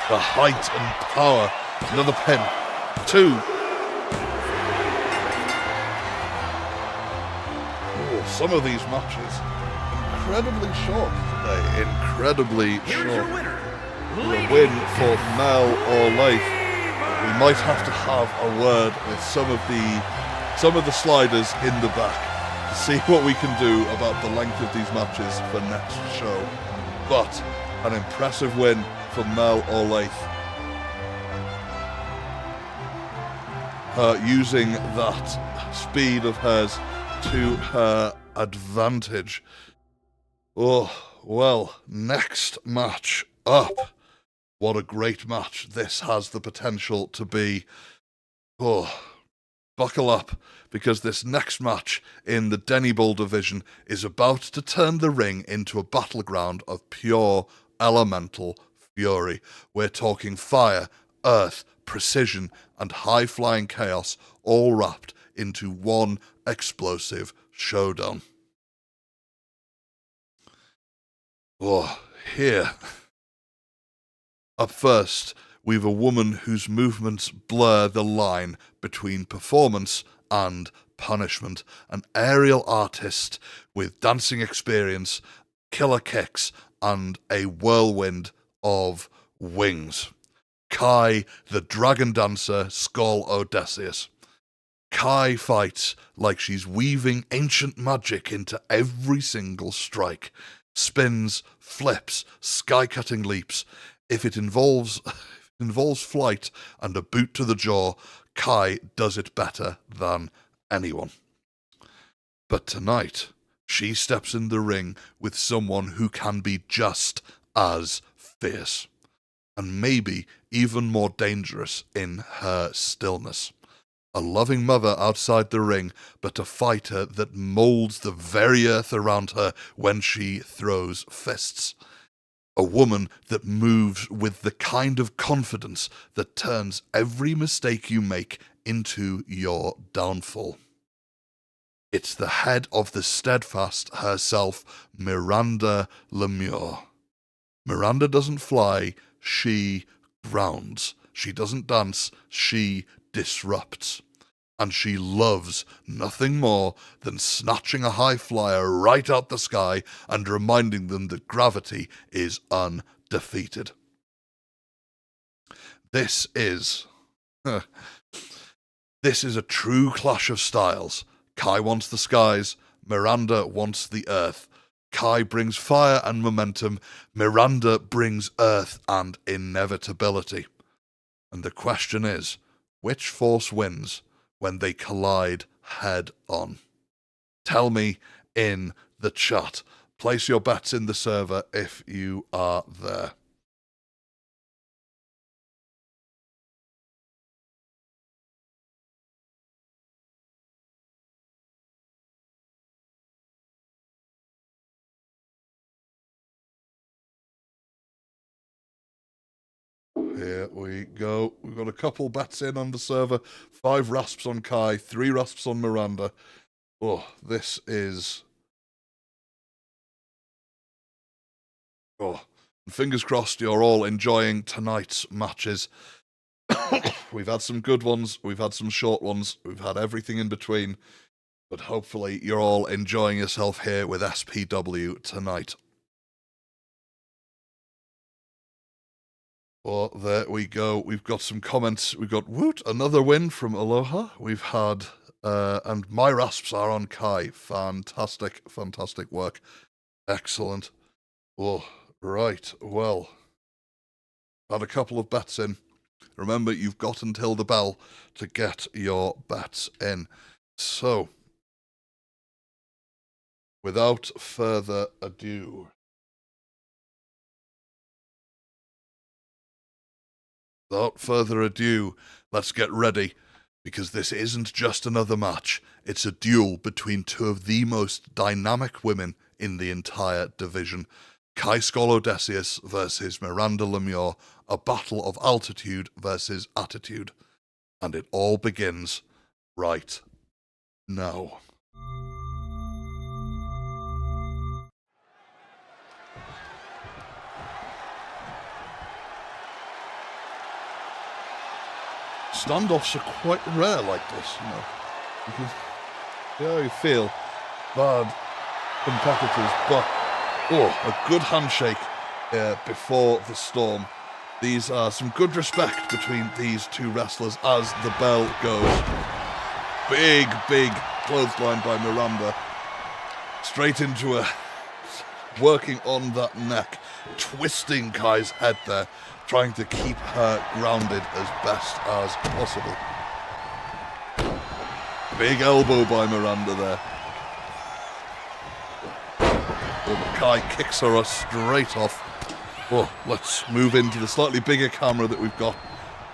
[SPEAKER 1] The height and power. Another pin. 2. Oh, some of these matches incredibly short today. Incredibly short. A win for Mel Olathe. We might have to have a word with some of the sliders in the back to see what we can do about the length of these matches for next show. But an impressive win for Mel Olathe. Her using that speed of hers to her advantage. Oh, well, next match up. What a great match this has the potential to be. Oh, buckle up, because this next match in the Denny Bull division is about to turn the ring into a battleground of pure elemental fury. We're talking fire, earth, precision, and high-flying chaos, all wrapped into one explosive showdown. Oh, here. Up first, we've a woman whose movements blur the line between performance and punishment. An aerial artist with dancing experience, killer kicks, and a whirlwind of wings. Kai, the dragon dancer, Skull Odysseus. Kai fights like she's weaving ancient magic into every single strike. Spins, flips, sky-cutting leaps. If it involves flight and a boot to the jaw, Kai does it better than anyone. But tonight, she steps in the ring with someone who can be just as fierce, and maybe even more dangerous in her stillness. A loving mother outside the ring, but a fighter that molds the very earth around her when she throws fists. A woman that moves with the kind of confidence that turns every mistake you make into your downfall. It's the head of the Steadfast herself, Miranda Lemieux. Miranda doesn't fly, she grounds. She doesn't dance, she disrupts. And she loves nothing more than snatching a high flyer right out the sky and reminding them that gravity is undefeated. This is a true clash of styles. Kai wants the skies, Miranda wants the earth. Kai brings fire and momentum, Miranda brings earth and inevitability. And the question is, which force wins when they collide head on? Tell me in the chat. Place your bets in the server if you are there. Here we go. We've got a couple bets in on the server. 5 rasps on Kai, 3 rasps on Miranda. Oh, this is... Oh, fingers crossed you're all enjoying tonight's matches. We've had some good ones, we've had some short ones, we've had everything in between. But hopefully you're all enjoying yourself here with SPW tonight. Well, there we go. We've got some comments. We've got Woot, another win from Aloha. We've had, and my rasps are on Kai. Fantastic, fantastic work. Excellent. Oh, right. Well, had a couple of bets in. Remember, you've got until the bell to get your bets in. So, without further ado, let's get ready, because this isn't just another match. It's a duel between two of the most dynamic women in the entire division. Kai Skolodesius versus Miranda Lemieux, a battle of altitude versus attitude. And it all begins right now. Standoffs are quite rare like this, you know. Because you feel bad competitors, but a good handshake before the storm. These are some good respect between these two wrestlers as the bell goes. Big clothesline by Miranda. Straight into her, working on that neck, twisting Kai's head there, trying to keep her grounded as best as possible. Big elbow by Miranda there. Kai kicks her straight off. Let's move into the slightly bigger camera that we've got.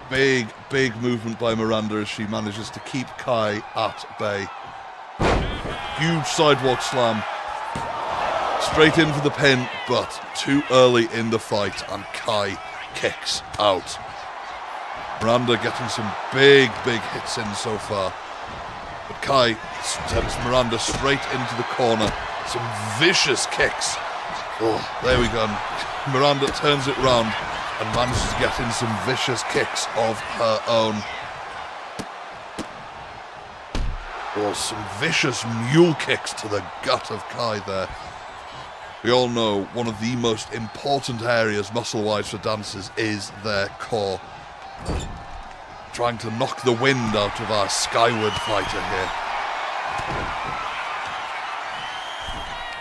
[SPEAKER 1] Big movement by Miranda as she manages to keep Kai at bay. Huge sidewalk slam. Straight in for the pin, but too early in the fight, and Kai kicks out. Miranda getting some big hits in so far. But Kai sends Miranda straight into the corner. Some vicious kicks. There we go. Miranda turns it round and manages to get in some vicious kicks of her own. Some vicious mule kicks to the gut of Kai there. We all know one of the most important areas muscle-wise for dancers is their core. Trying to knock the wind out of our skyward fighter here.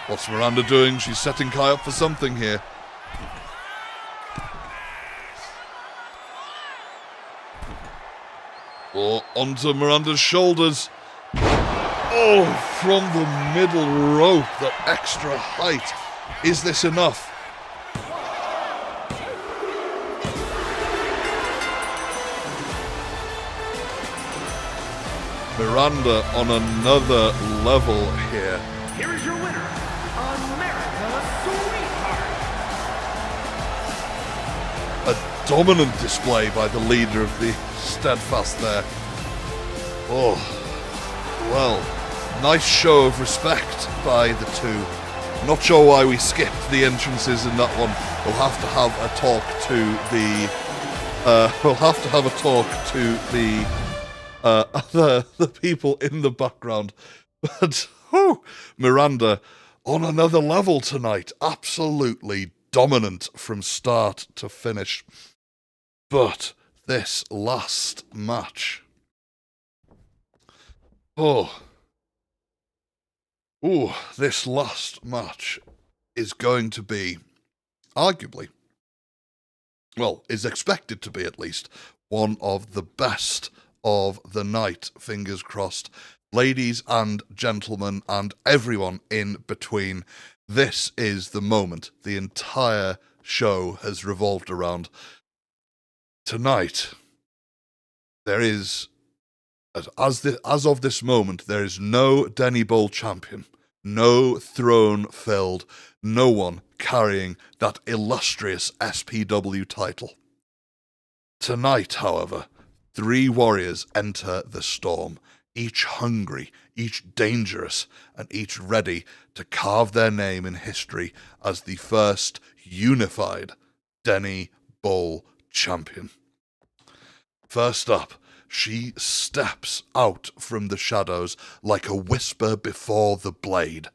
[SPEAKER 1] What's Miranda doing? She's setting Kai up for something here. Onto Miranda's shoulders. From the middle rope, that extra height. Is this enough? Miranda on another level here.
[SPEAKER 2] Here is your winner, America's Sweetheart.
[SPEAKER 1] A dominant display by the leader of the Steadfast there. Nice show of respect by the two. Not sure why we skipped the entrances in that one. We'll have to have a talk to the people in the background. But Miranda on another level tonight. Absolutely dominant from start to finish. But this last match. This last match is going to be, arguably, is expected to be at least, one of the best of the night, fingers crossed. Ladies and gentlemen and everyone in between, this is the moment the entire show has revolved around. Tonight, there is, as of this moment, there is no Denny Bowl champion, no throne filled, no one carrying that illustrious SPW title. Tonight, however, 3 warriors enter the storm, each hungry, each dangerous, and each ready to carve their name in history as the first unified Denny Bowl champion. First up, she steps out from the shadows like a whisper before the blade.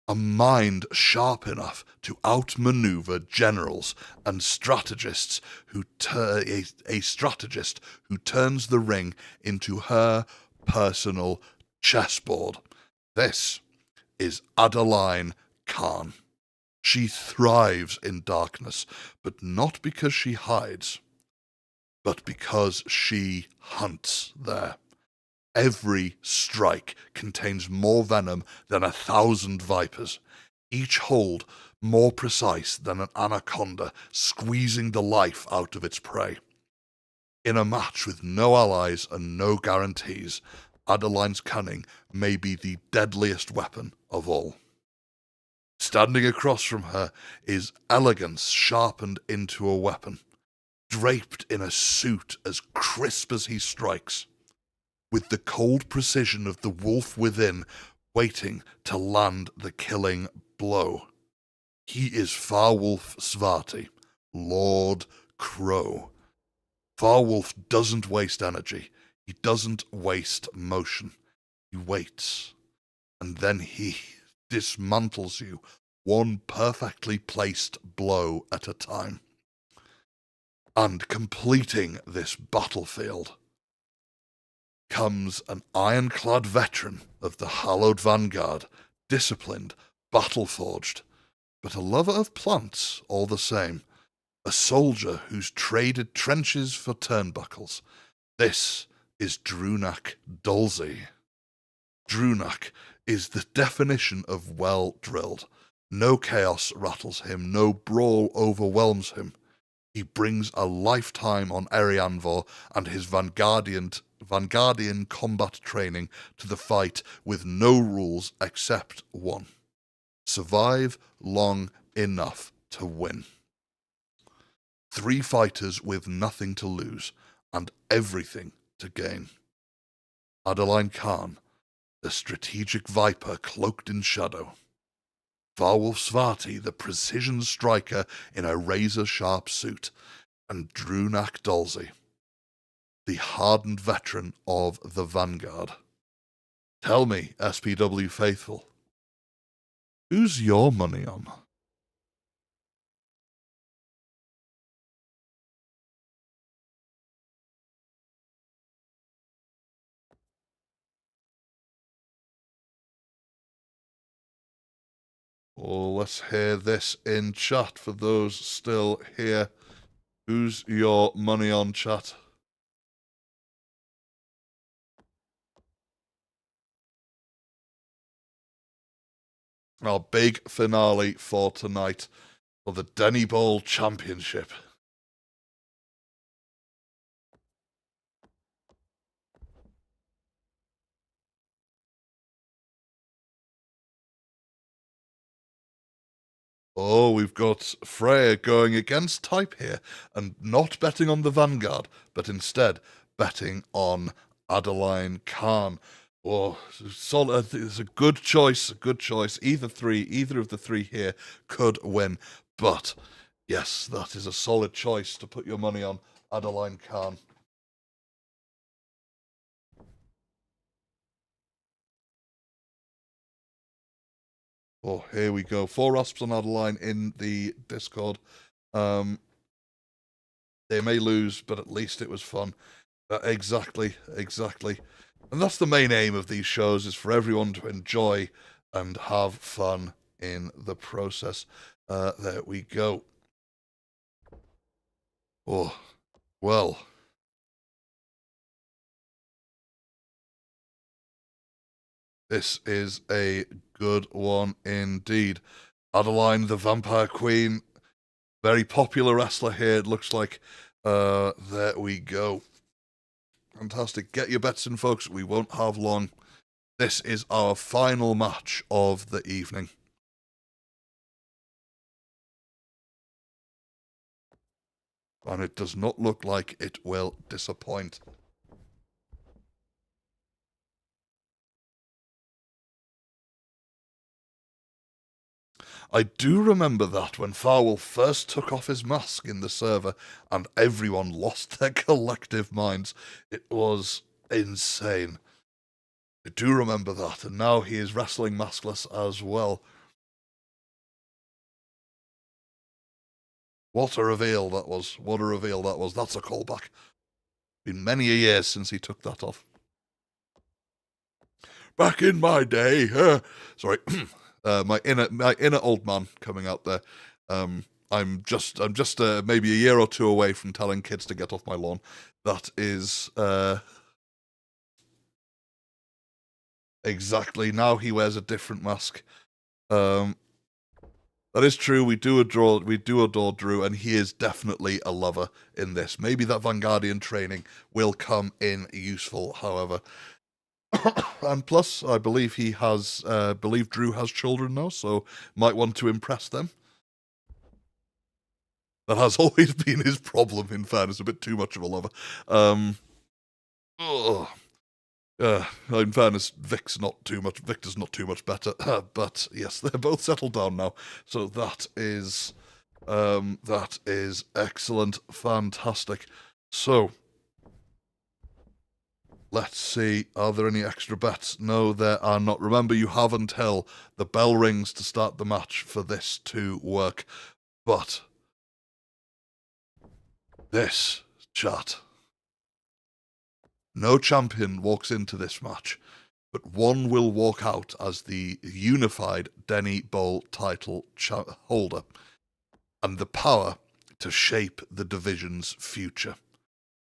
[SPEAKER 1] a mind sharp enough to outmaneuver generals and strategists a strategist who turns the ring into her personal chessboard. This is Adeline Khan. She thrives in darkness, but not because she hides, but because she hunts there. Every strike contains more venom than 1,000 vipers, each hold more precise than an anaconda squeezing the life out of its prey. In a match with no allies and no guarantees, Adeline's cunning may be the deadliest weapon of all. Standing across from her is elegance sharpened into a weapon, draped in a suit as crisp as he strikes, with the cold precision of the wolf within waiting to land the killing blow. He is Farwolf Svati, Lord Crow. Farwolf doesn't waste energy. He doesn't waste motion. He waits, and then he dismantles you one perfectly placed blow at a time. And completing this battlefield comes an ironclad veteran of the hallowed vanguard, disciplined, battle-forged, but a lover of plants all the same, a soldier who's traded trenches for turnbuckles. This is Drunak Dolzy. Drunak is the definition of well-drilled. No chaos rattles him, no brawl overwhelms him. He brings a lifetime on Erianvor and his Vanguardian combat training to the fight with no rules except one. Survive long enough to win. 3 fighters with nothing to lose and everything to gain. Adeline Khan, the strategic viper cloaked in shadow. Farwolf Svati, the precision striker in a razor-sharp suit, and Drunak Dolzy, the hardened veteran of the Vanguard. Tell me, SPW faithful, who's your money on? Oh, let's hear this in chat for those still here. Who's your money on, chat? Our big finale for tonight for the Denny Bowl Championship. Oh, we've got Freya going against type here and not betting on the Vanguard, but instead betting on Adeline Khan. Oh, solid. It's a good choice, Either of the 3 here could win. But, yes, that is a solid choice to put your money on Adeline Khan. Oh, here we go. 4 rasps on Adeline in the Discord. They may lose, but at least it was fun. Exactly. And that's the main aim of these shows, is for everyone to enjoy and have fun in the process. There we go. Oh, well. This is a good one indeed. Adeline, the Vampire Queen, very popular wrestler here, it looks like. There we go. Fantastic. Get your bets in, folks. We won't have long. This is our final match of the evening. And it does not look like it will disappoint. I do remember that when Farwell first took off his mask in the server and everyone lost their collective minds. It was insane. I do remember that, and now he is wrestling maskless as well. What a reveal that was. What a reveal that was. That's a callback. Been many a year since he took that off. Back in my day, sorry, my inner old man coming out there. I'm just maybe a year or two away from telling kids to get off my lawn. That is exactly. Now he wears a different mask. That is true. We do adore Drew, and he is definitely a lover in this. Maybe that Vanguardian training will come in useful, however. And plus, I believe Drew has children now, so might want to impress them. That has always been his problem, in fairness, a bit too much of a lover. In fairness, Victor's not too much better, but yes, they're both settled down now, so that is excellent, fantastic. So, let's see, are there any extra bets? No, there are not. Remember, you have until the bell rings to start the match for this to work, but this, chat, no champion walks into this match, but one will walk out as the unified Denny Bowl title holder, and the power to shape the division's future.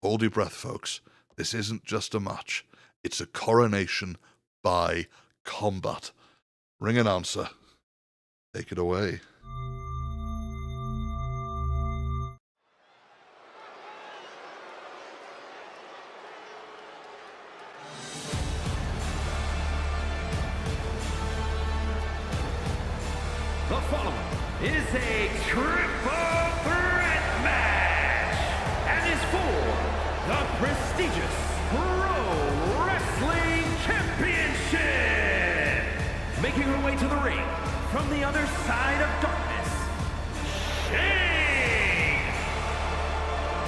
[SPEAKER 1] Hold your breath, folks. This isn't just a match. It's a coronation by combat. Ring announcer, take it away.
[SPEAKER 2] The following is a triple threat match and is for the prestigious Pro Wrestling Championship. Making her way to the ring from the other side of darkness, Shane.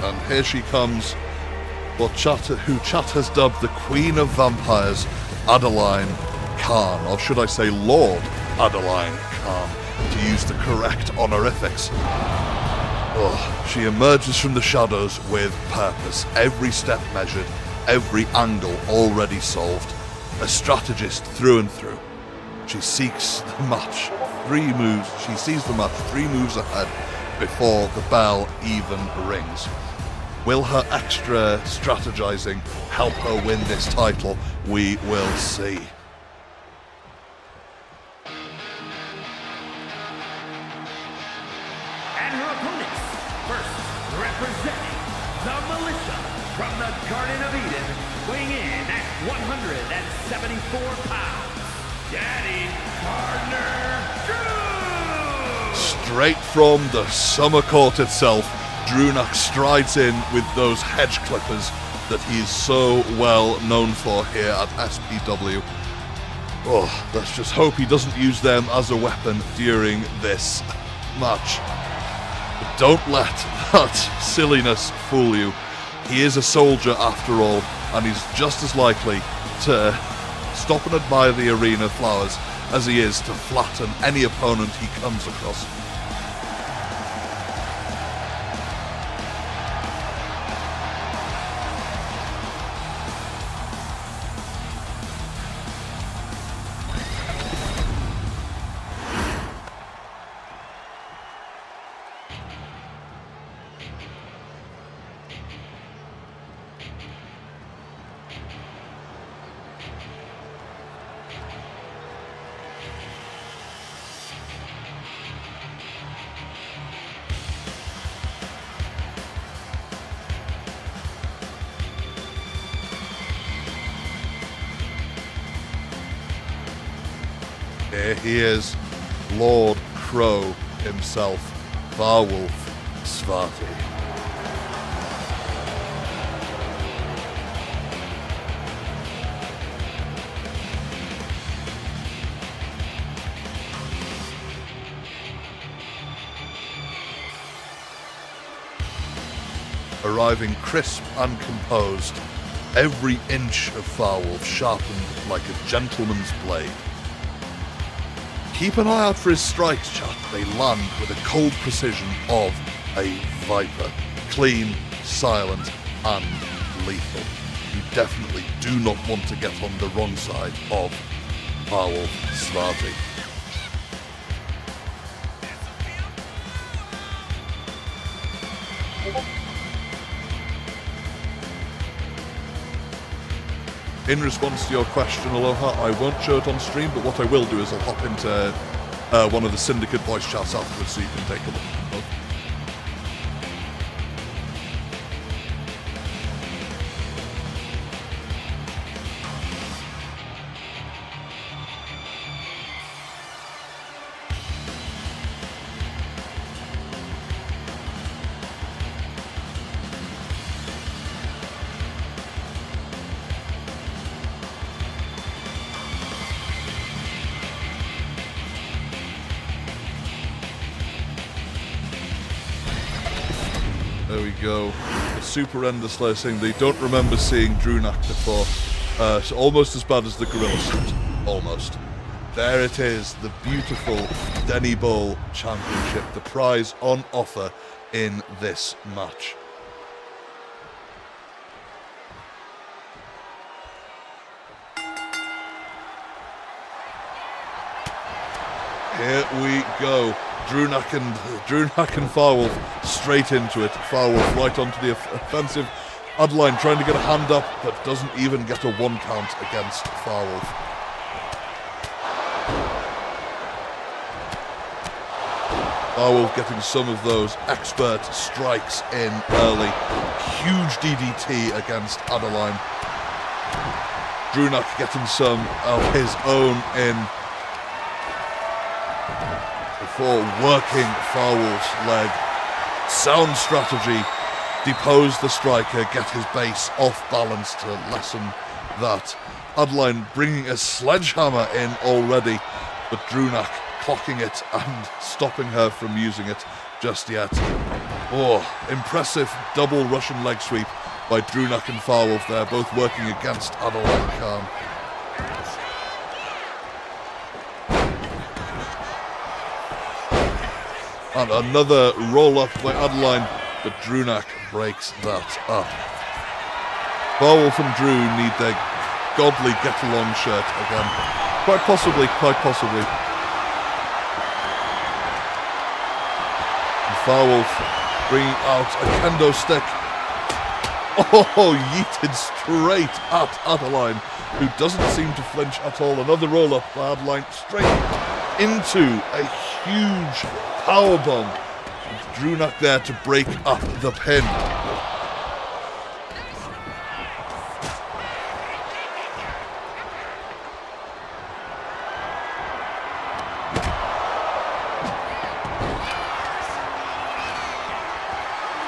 [SPEAKER 1] And here she comes, who chat has dubbed the Queen of Vampires, Adeline Khan, or should I say Lord Adeline Khan, to use the correct honorifics. She emerges from the shadows with purpose, every step measured, every angle already solved, a strategist through and through. She sees the match 3 moves ahead before the bell even rings. Will her extra strategizing help her win this title? We will see.
[SPEAKER 2] Representing the Militia from the Garden of Eden, weighing in at 174 pounds, Daddy Gardner Drew!
[SPEAKER 1] Straight from the summer court itself, Drewnack strides in with those hedge clippers that he's so well known for here at SPW. Let's just hope he doesn't use them as a weapon during this match. But don't let that silliness fool you. He is a soldier after all, and he's just as likely to stop and admire the arena flowers as he is to flatten any opponent he comes across. Here he is, Lord Crow himself, Varwolf Svarti. Arriving crisp and composed, every inch of Farwolf sharpened like a gentleman's blade. Keep an eye out for his strikes, chat. They land with a cold precision of a viper. Clean, silent, and lethal. You definitely do not want to get on the wrong side of Powerwolf Svarti. In response to your question, Aloha, I won't show it on stream, but what I will do is I'll hop into one of the Syndicate voice chats afterwards so you can take a look at them both. There we go. The Super Ender Slayer saying they don't remember seeing Drunak before. So almost as bad as the Gorilla Suit. Almost. There it is. The beautiful Denny Bowl Championship. The prize on offer in this match. Here we go. Drunak and Firewolf straight into it. Firewolf right onto the offensive. Adeline trying to get a hand up, but doesn't even get a 1 count against Firewolf. Firewolf getting some of those expert strikes in early. Huge DDT against Adeline. Drunak getting some of his own in before working Firewolf's leg. Sound strategy. Depose the striker, get his base off balance to lessen that. Adeline bringing a sledgehammer in already, but Drunak clocking it and stopping her from using it just yet. Oh, impressive double Russian leg sweep by Drunak and Firewolf there, both working against Adeline Khan. And another roll-up by Adeline, but Drunak breaks that up. Firewolf and Drew need their godly get-along shirt again. Quite possibly. And Firewolf bringing out a kendo stick. Oh, yeeted straight at Adeline, who doesn't seem to flinch at all. Another roll-up by Adeline, straight into a huge powerbomb. Drunak there to break up the pin.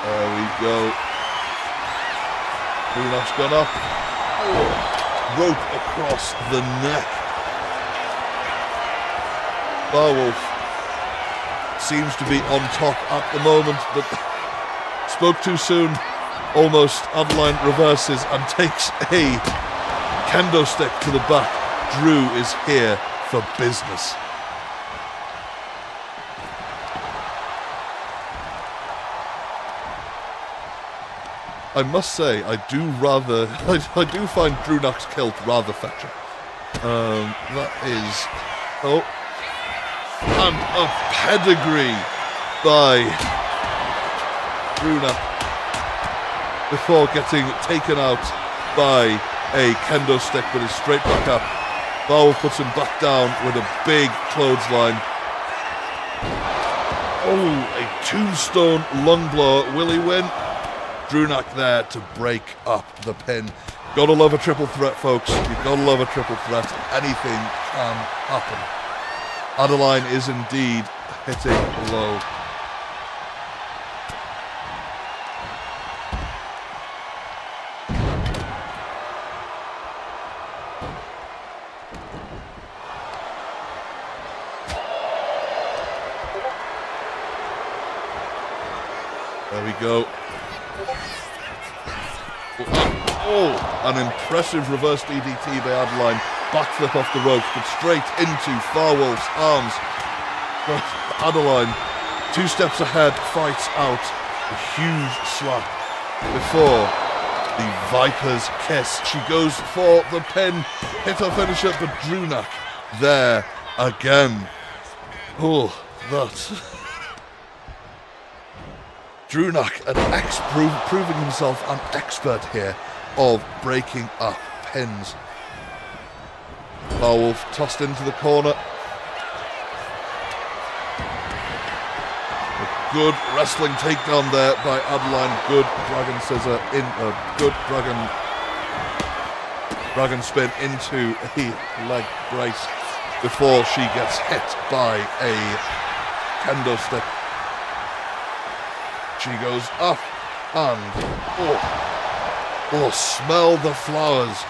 [SPEAKER 1] There we go. Drunak's gone up. Oh, rope across the neck. Firewolf seems to be on top at the moment, but spoke too soon. Almost. Adeline reverses and takes a kendo stick to the back. Drew is here for business. I must say, I do find Drunak's kilt rather fetching. That is... Oh. And a pedigree by Drunak before getting taken out by a kendo stick, but is straight back up. Firewolf puts him back down with a big clothesline. Oh, a tombstone lung blower. Will he win? Drunak there to break up the pin. Gotta love a triple threat, folks. You've gotta love a triple threat. Anything can happen. Adeline is indeed hitting low. There we go. Oh, an impressive reverse DDT by Adeline. Backflip off the ropes, but straight into Firewolf's arms. But Adeline, 2 steps ahead, fights out. A huge slap before the Viper's kiss. She goes for the pin. Hit her finisher, but Drunak there again. Oh, that. Drunak, proving himself an expert here of breaking up pins. Powerwolf tossed into the corner. A good wrestling takedown there by Adeline. Good dragon scissor in a good dragon spin into a leg brace before she gets hit by a kendo stick. She goes up and smell the flowers.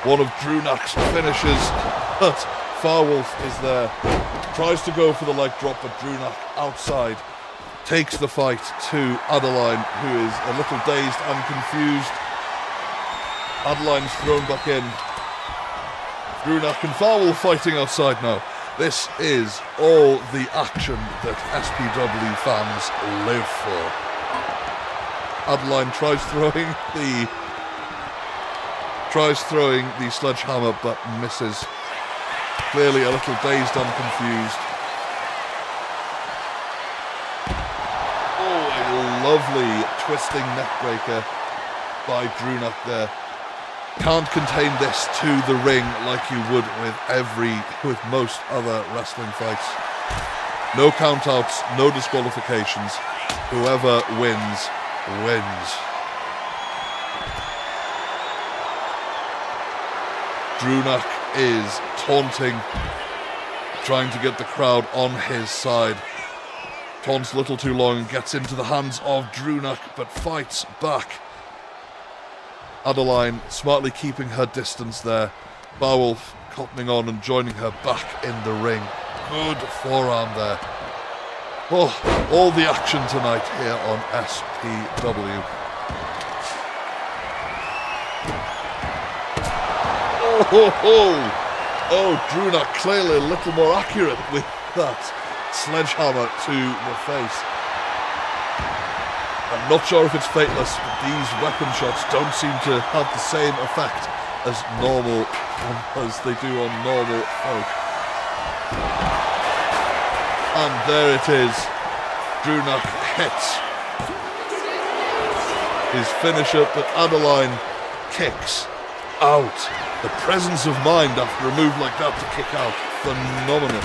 [SPEAKER 1] One of Drunak's finishes, but Firewolf is there. Tries to go for the leg drop, but Drunak outside takes the fight to Adeline, who is a little dazed and confused. Adeline's thrown back in. Drunak and Firewolf fighting outside now. This is all the action that SPW fans live for. Adeline tries throwing the sledgehammer, but misses. Clearly a little dazed and confused. Oh, a lovely twisting neckbreaker by Drunak there. Can't contain this to the ring like you would with most other wrestling fights. No countouts, no disqualifications. Whoever wins. Drunak is taunting, trying to get the crowd on his side. Taunts a little too long and gets into the hands of Drunak, but fights back. Adeline smartly keeping her distance there. Firewolf cottoning on and joining her back in the ring. Good forearm there. Oh, all the action tonight here on SPW. Oh, Drunak clearly a little more accurate with that sledgehammer to the face. I'm not sure if it's fateless, but these weapon shots don't seem to have the same effect as they do on normal folk. And there it is. Drunak hits his finisher, but Adeline kicks out. The presence of mind after a move like that to kick out. Phenomenal.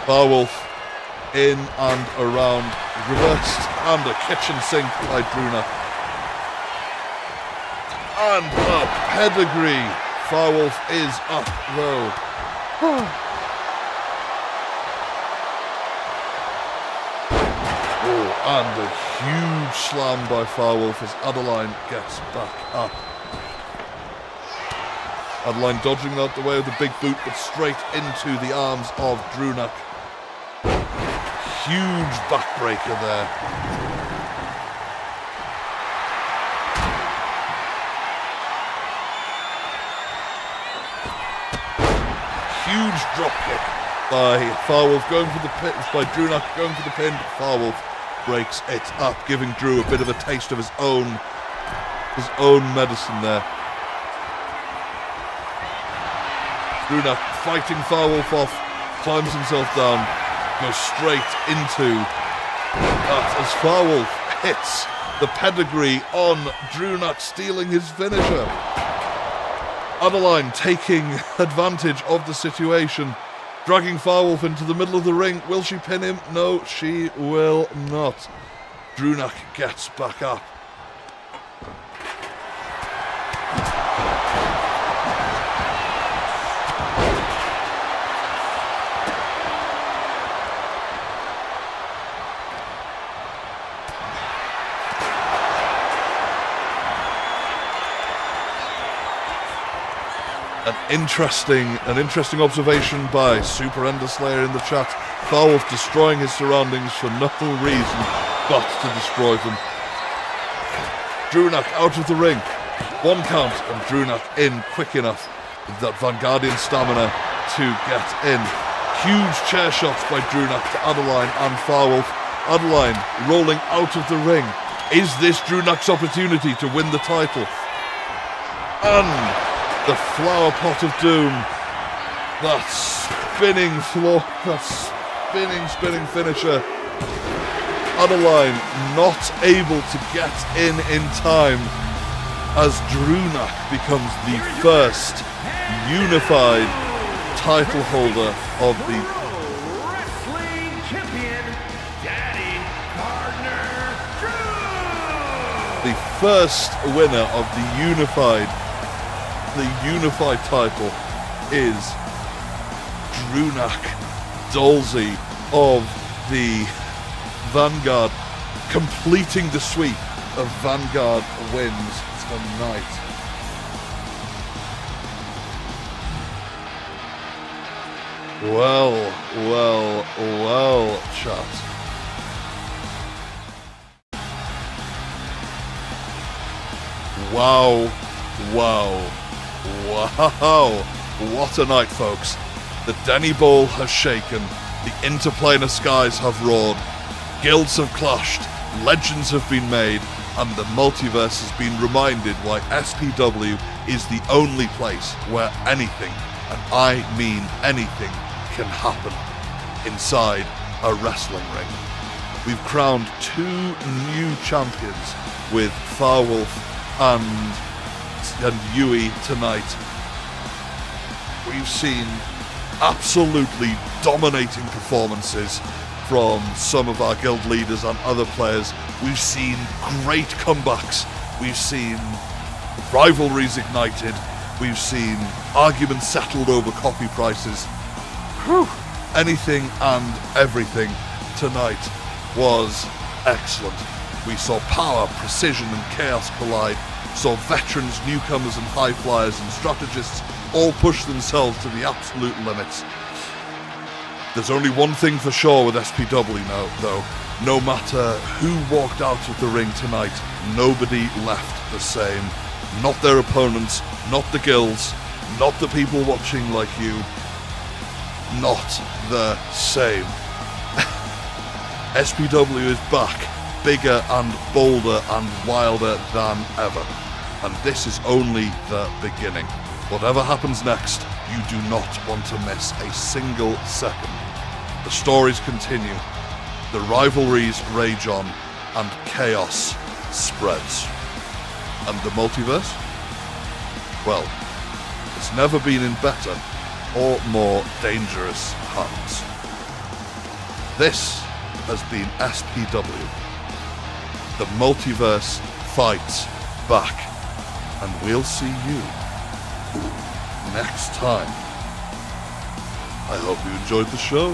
[SPEAKER 1] Firewolf in and around, reversed, and a kitchen sink by Drunak. And a pedigree. Firewolf is up though. And a huge slam by Firewolf as Adeline gets back up. Adeline dodging out the way of the big boot, but straight into the arms of Drunak. Huge backbreaker there. Huge drop kick by Firewolf going for the pin, by Drunak going for the pin. Firewolf breaks it up, giving Drew a bit of a taste of his own medicine there. Drunak fighting Firewolf off, climbs himself down, goes straight into that as Firewolf hits the pedigree on Drunak, stealing his finisher. Adeline taking advantage of the situation, dragging Firewolf into the middle of the ring. Will she pin him? No, she will not. Drunak gets back up. An interesting observation by Super Enderslayer in the chat. Firewolf destroying his surroundings for no reason but to destroy them. Drunak out of the ring. 1 count, and Drunak in quick enough with that Vanguardian stamina to get in. Huge chair shots by Drunak to Adeline and Farwolf. Adeline rolling out of the ring. Is this Drunak's opportunity to win the title? And the flower pot of doom. That spinning floor, that spinning finisher. Adeline not able to get in time as Drunak becomes the first unified title holder of the
[SPEAKER 2] Wrestling Champion, Daddy Gardner Drew!
[SPEAKER 1] the first winner of the unified title is Drunak Dolzy of the Vanguard, completing the sweep of Vanguard wins tonight. Well, chat. Wow. What a night, folks. The Denny Ball has shaken, the interplanar skies have roared, guilds have clashed, legends have been made, and the multiverse has been reminded why SPW is the only place where anything, and I mean anything, can happen inside a wrestling ring. We've crowned 2 new champions with Farwolf and Yui tonight. We've seen absolutely dominating performances from some of our guild leaders and other players. We've seen great comebacks. We've seen rivalries ignited. We've seen arguments settled over coffee prices. Whew. Anything and everything tonight was excellent. We saw power, precision and chaos collide. Saw veterans, newcomers and high flyers and strategists all push themselves to the absolute limits. There's only one thing for sure with SPW now, though. No matter who walked out of the ring tonight, nobody left the same. Not their opponents, not the guilds, not the people watching like you. Not the same. SPW is back, bigger and bolder and wilder than ever. And this is only the beginning. Whatever happens next, you do not want to miss a single second. The stories continue, the rivalries rage on, and chaos spreads. And the multiverse? Well, it's never been in better or more dangerous hands. This has been SPW. The multiverse fights back, and we'll see you next time. I hope you enjoyed the show.